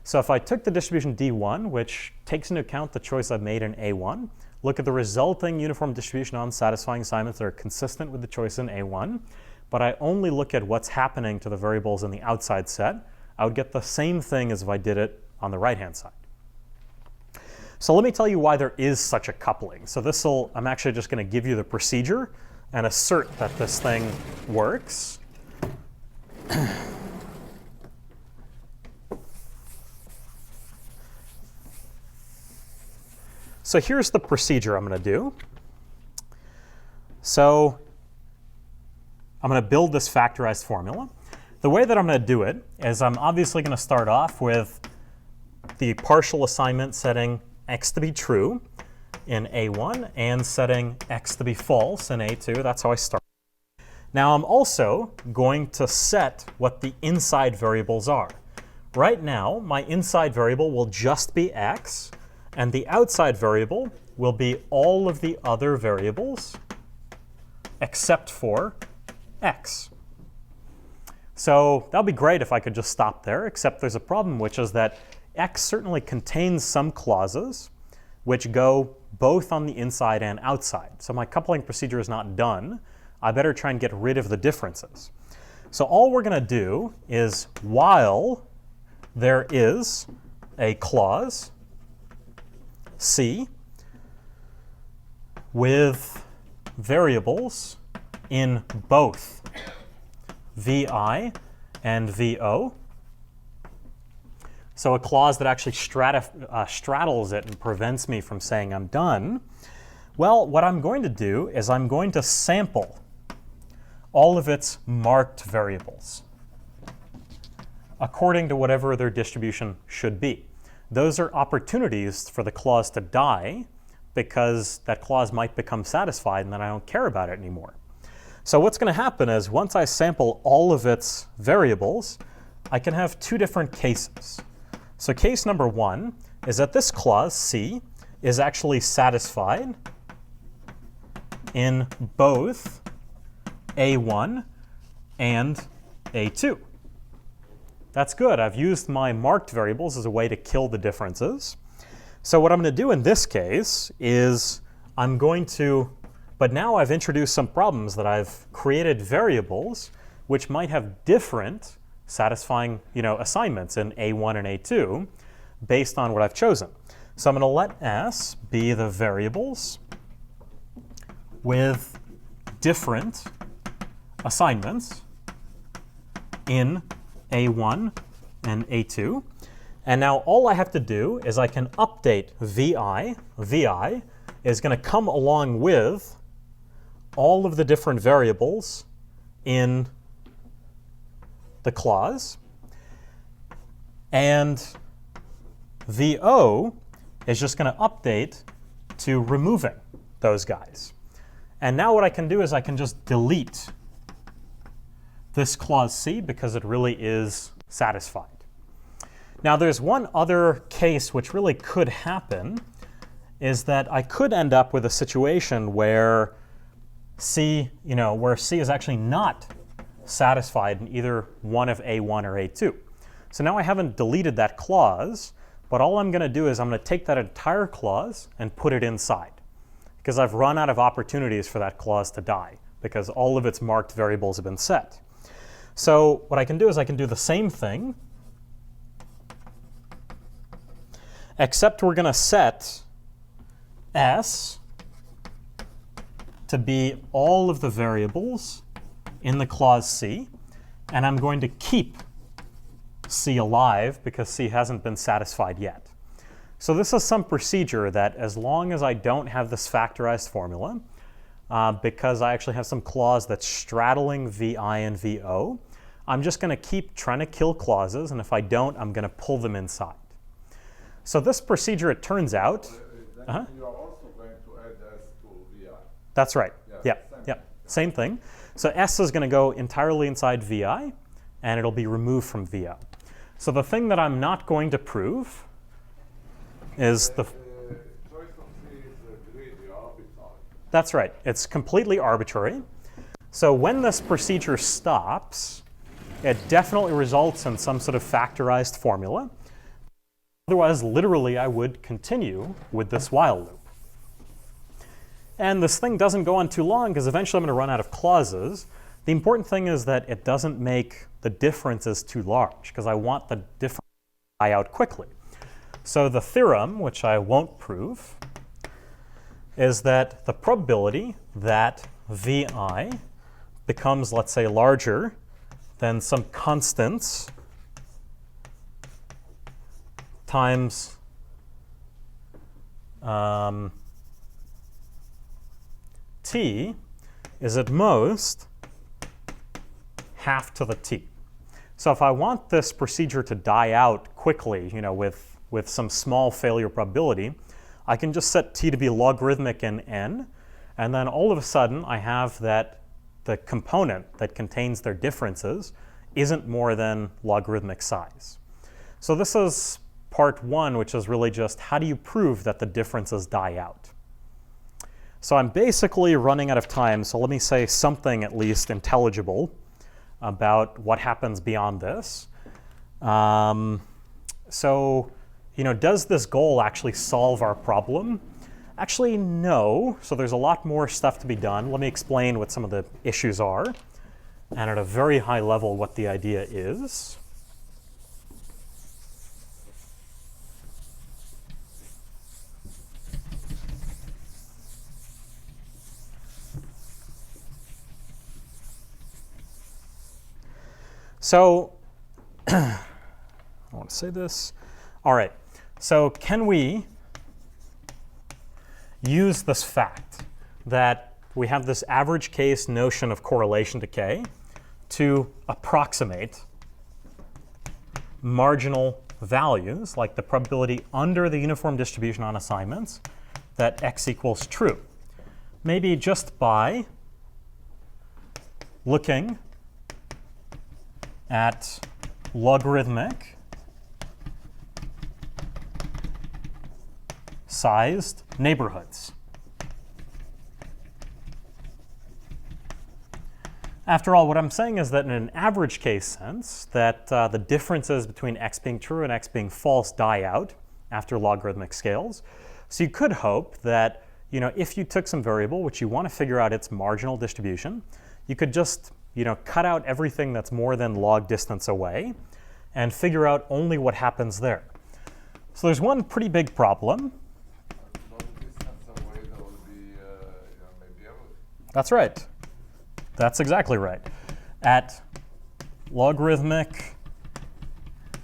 So if I took the distribution D1, which takes into account the choice I've made in A1, look at the resulting uniform distribution on satisfying assignments that are consistent with the choice in A1, but I only look at what's happening to the variables in the outside set, I would get the same thing as if I did it on the right-hand side. So let me tell you why there is such a coupling. So I'm actually just going to give you the procedure and assert that this thing works. So here's the procedure I'm going to do. So I'm going to build this factorized formula. The way that I'm going to do it is I'm obviously going to start off with the partial assignment setting x to be true in A1 and setting x to be false in A2. That's how I start. Now I'm also going to set what the inside variables are. Right now, my inside variable will just be x, and the outside variable will be all of the other variables except for x. So that would be great if I could just stop there, except there's a problem, which is that X certainly contains some clauses which go both on the inside and outside. So my coupling procedure is not done. I better try and get rid of the differences. So all we're going to do is, while there is a clause C with variables in both VI and VO, so a clause that actually straddles it and prevents me from saying I'm done, well, what I'm going to do is I'm going to sample all of its marked variables according to whatever their distribution should be. Those are opportunities for the clause to die because that clause might become satisfied and then I don't care about it anymore. So what's going to happen is once I sample all of its variables, I can have two different cases. So case number one is that this clause, C, is actually satisfied in both A1 and A2. That's good. I've used my marked variables as a way to kill the differences. So what I'm going to do in this case is I'm going to, but now I've introduced some problems that I've created variables which might have different satisfying, assignments in A1 and A2 based on what I've chosen. So I'm going to let S be the variables with different assignments in A1 and A2. And now all I have to do is I can update VI. VI is going to come along with all of the different variables in the clause. And VO is just going to update to removing those guys. And now what I can do is I can just delete this clause C because it really is satisfied. Now there's one other case which really could happen, is that I could end up with a situation where C, where C is actually not satisfied in either one of A1 or A2. So now I haven't deleted that clause, but all I'm going to do is I'm going to take that entire clause and put it inside, because I've run out of opportunities for that clause to die, because all of its marked variables have been set. So what I can do is I can do the same thing, except we're going to set S to be all of the variables in the clause C, and I'm going to keep C alive because C hasn't been satisfied yet. So this is some procedure that, as long as I don't have this factorized formula, because I actually have some clause that's straddling VI and VO, I'm just going to keep trying to kill clauses, and if I don't, I'm going to pull them inside. So this procedure, it turns out, You are also going to add S to VI. That's right. Yeah. Same thing. So S is going to go entirely inside VI, and it'll be removed from VO. So the thing that I'm not going to prove is the Choice of C is greedy, arbitrary. That's right. It's completely arbitrary. So when this procedure stops, it definitely results in some sort of factorized formula. Otherwise, literally, I would continue with this while loop. And this thing doesn't go on too long because eventually I'm going to run out of clauses. The important thing is that it doesn't make the differences too large, because I want the difference to die out quickly. So the theorem, which I won't prove, is that the probability that VI becomes, let's say, larger than some constants times t is at most half to the t. So if I want this procedure to die out quickly, with some small failure probability, I can just set t to be logarithmic in n, and then all of a sudden I have that the component that contains their differences isn't more than logarithmic size. So this is part one, which is really just how do you prove that the differences die out? So I'm basically running out of time, so let me say something at least intelligible about what happens beyond this. So, does this goal actually solve our problem? Actually, no. So there's a lot more stuff to be done. Let me explain what some of the issues are, and at a very high level, what the idea is. So, I want to say this. All right. So can we use this fact that we have this average case notion of correlation decay to approximate marginal values, like the probability under the uniform distribution on assignments, that x equals true? Maybe just by looking at logarithmic sized neighborhoods. After all, what I'm saying is that in an average case sense, that the differences between x being true and x being false die out after logarithmic scales. So you could hope that, if you took some variable which you want to figure out its marginal distribution, you could just cut out everything that's more than log distance away and figure out only what happens there. So there's one pretty big problem. Log distance away, there will be maybe everything. That's right. That's exactly right. At logarithmic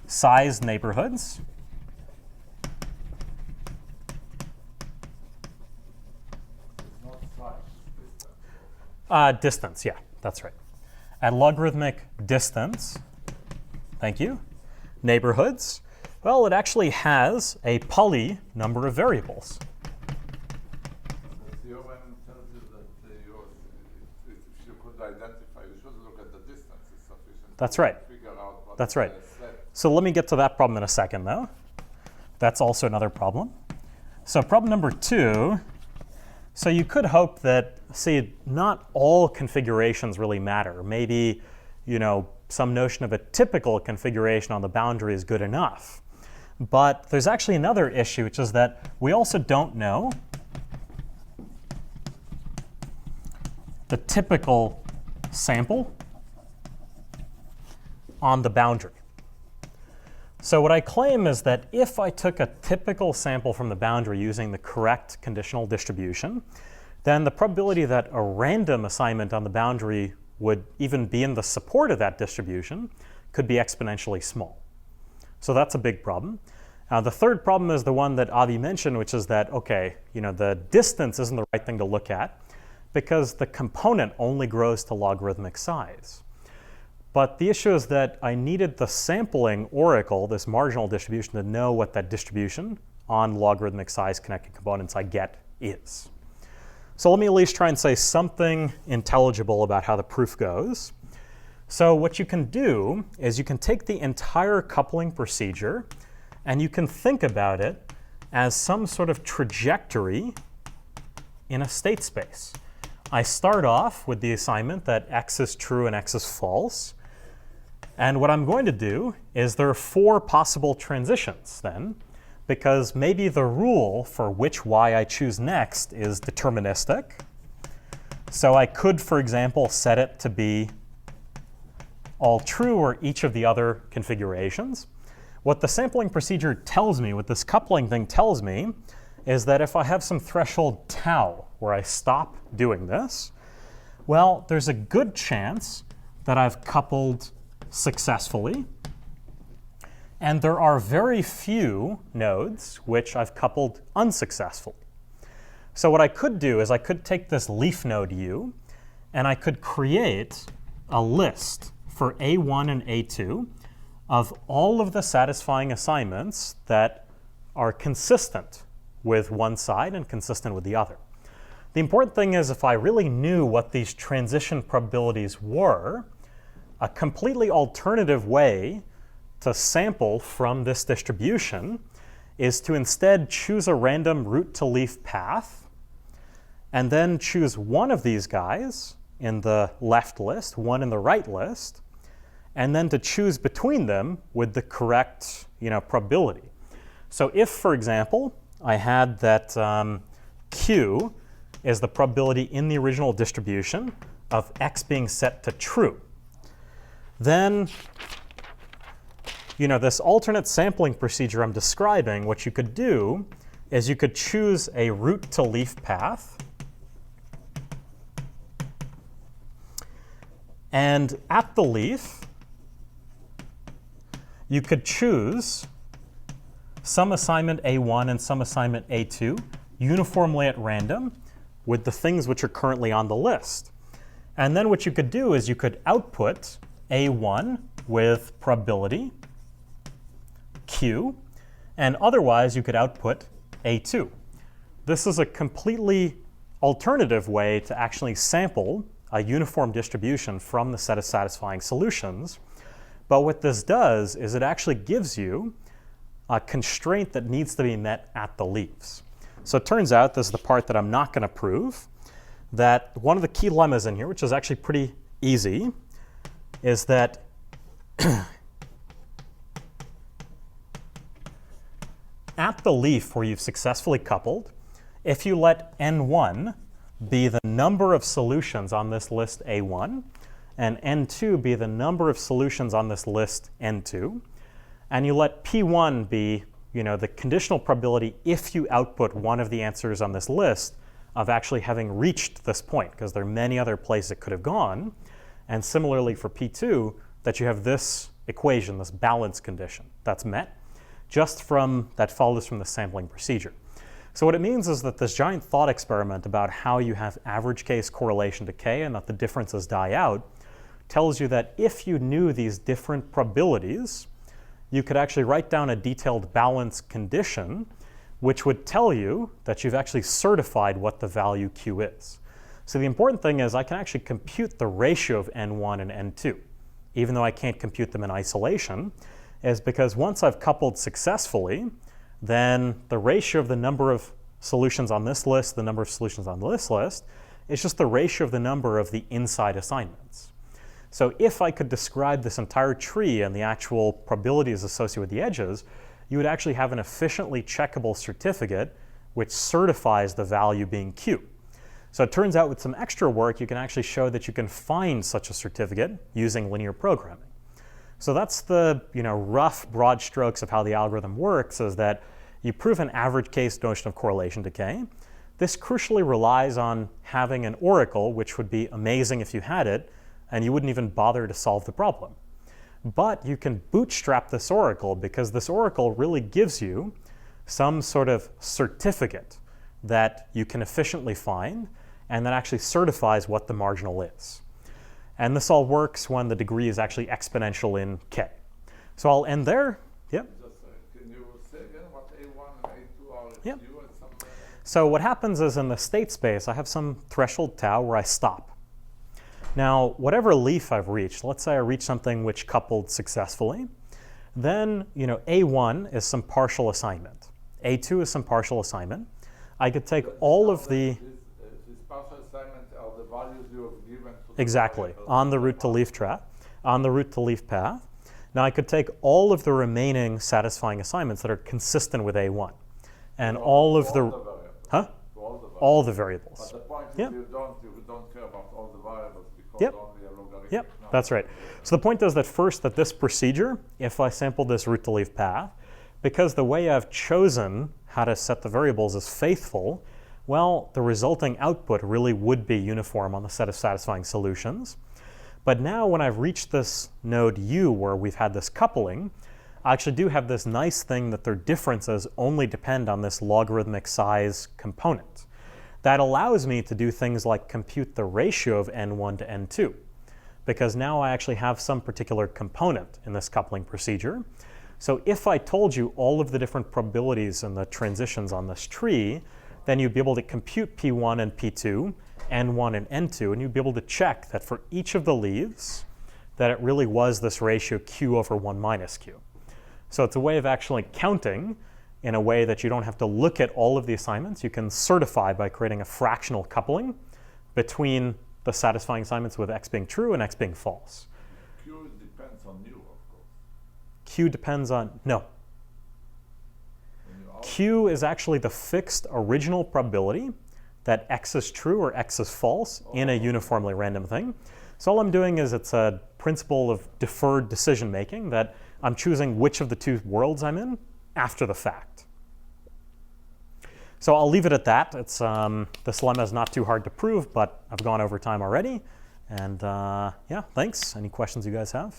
size neighborhoods, It's not size, it's distance. distance, yeah, that's right. At logarithmic distance, thank you, neighborhoods, well, it actually has a poly number of variables. The theorem tells you that if you could identify, you should look at the distance. It's sufficient That's to right. figure out what That's right. set. So let me get to that problem in a second, though. That's also another problem. So problem number 2, so you could hope that, see, not all configurations really matter. Maybe, some notion of a typical configuration on the boundary is good enough. But there's actually another issue, which is that we also don't know the typical sample on the boundary. So what I claim is that if I took a typical sample from the boundary using the correct conditional distribution, then the probability that a random assignment on the boundary would even be in the support of that distribution could be exponentially small. So that's a big problem. The third problem is the one that Avi mentioned, which is that, okay, the distance isn't the right thing to look at because the component only grows to logarithmic size. But the issue is that I needed the sampling oracle, this marginal distribution, to know what that distribution on logarithmic size connected components I get is. So let me at least try and say something intelligible about how the proof goes. So what you can do is you can take the entire coupling procedure and you can think about it as some sort of trajectory in a state space. I start off with the assignment that x is true and x is false. And what I'm going to do is there are 4 possible transitions then, because maybe the rule for which y I choose next is deterministic. So I could, for example, set it to be all true or each of the other configurations. What the sampling procedure tells me, what this coupling thing tells me, is that if I have some threshold tau where I stop doing this, well, there's a good chance that I've coupled successfully. And there are very few nodes which I've coupled unsuccessfully. So what I could do is I could take this leaf node U, and I could create a list for A1 and A2 of all of the satisfying assignments that are consistent with one side and consistent with the other. The important thing is if I really knew what these transition probabilities were, a completely alternative way to sample from this distribution is to instead choose a random root to leaf path and then choose one of these guys in the left list, one in the right list, and then to choose between them with the correct probability. So if, for example, I had that Q is the probability in the original distribution of x being set to true, then this alternate sampling procedure I'm describing, what you could do is you could choose a root to leaf path, and at the leaf you could choose some assignment A1 and some assignment A2 uniformly at random with the things which are currently on the list. And then what you could do is you could output A1 with probability Q, and otherwise you could output A2. This is a completely alternative way to actually sample a uniform distribution from the set of satisfying solutions. But what this does is it actually gives you a constraint that needs to be met at the leaves. So it turns out, this is the part that I'm not going to prove, that one of the key lemmas in here, which is actually pretty easy, is that at the leaf where you've successfully coupled, if you let n1 be the number of solutions on this list A1, and n2 be the number of solutions on this list n2, and you let p1 be the conditional probability if you output one of the answers on this list of actually having reached this point, because there are many other places it could have gone. And similarly for p2, that you have this equation, this balance condition that's met just from that follows from the sampling procedure. So what it means is that this giant thought experiment about how you have average case correlation decay and that the differences die out tells you that if you knew these different probabilities, you could actually write down a detailed balance condition which would tell you that you've actually certified what the value Q is. So the important thing is I can actually compute the ratio of n1 and n2, even though I can't compute them in isolation, is because once I've coupled successfully, then the ratio of the number of solutions on this list, the number of solutions on this list, is just the ratio of the number of the inside assignments. So if I could describe this entire tree and the actual probabilities associated with the edges, you would actually have an efficiently checkable certificate which certifies the value being Q. So it turns out with some extra work, you can actually show that you can find such a certificate using linear programming. So that's the rough broad strokes of how the algorithm works, is that you prove an average case notion of correlation decay. This crucially relies on having an oracle, which would be amazing if you had it, and you wouldn't even bother to solve the problem. But you can bootstrap this oracle because this oracle really gives you some sort of certificate that you can efficiently find and that actually certifies what the marginal is. And this all works when the degree is actually exponential in k. So I'll end there. Yep. Can you say again what A1 and A2 are? Yep. So what happens is in the state space, I have some threshold tau where I stop. Now, whatever leaf I've reached, let's say I reach something which coupled successfully, then A1 is some partial assignment. A2 is some partial assignment. I could take all of the... These partial assignments are the values you have given to exactly, on the root to leaf track, on the root to leaf path. Now I could take all of the remaining satisfying assignments that are consistent with A1. And all of the... Huh? All the variables. But the point is yep. you don't care about all the variables because yep. only a logarithmic. Yep, that's right. So the point is that first, that this procedure, if I sample this root to leaf path, because the way I've chosen how to set the variables is faithful, well, the resulting output really would be uniform on the set of satisfying solutions. But now when I've reached this node U where we've had this coupling, I actually do have this nice thing that their differences only depend on this logarithmic size component. That allows me to do things like compute the ratio of n1 to n2, because now I actually have some particular component in this coupling procedure. So if I told you all of the different probabilities and the transitions on this tree, then you'd be able to compute P1 and P2, N1 and N2, and you'd be able to check that for each of the leaves, that it really was this ratio Q over 1 minus Q. So it's a way of actually counting in a way that you don't have to look at all of the assignments. You can certify by creating a fractional coupling between the satisfying assignments with x being true and x being false. Q depends on you, of course. Q depends on, no. Q is actually the fixed original probability that X is true or X is false in a uniformly random thing. So all I'm doing is it's a principle of deferred decision making, that I'm choosing which of the two worlds I'm in after the fact. So I'll leave it at that. It's, this lemma is not too hard to prove, but I've gone over time already. And yeah, thanks. Any questions you guys have?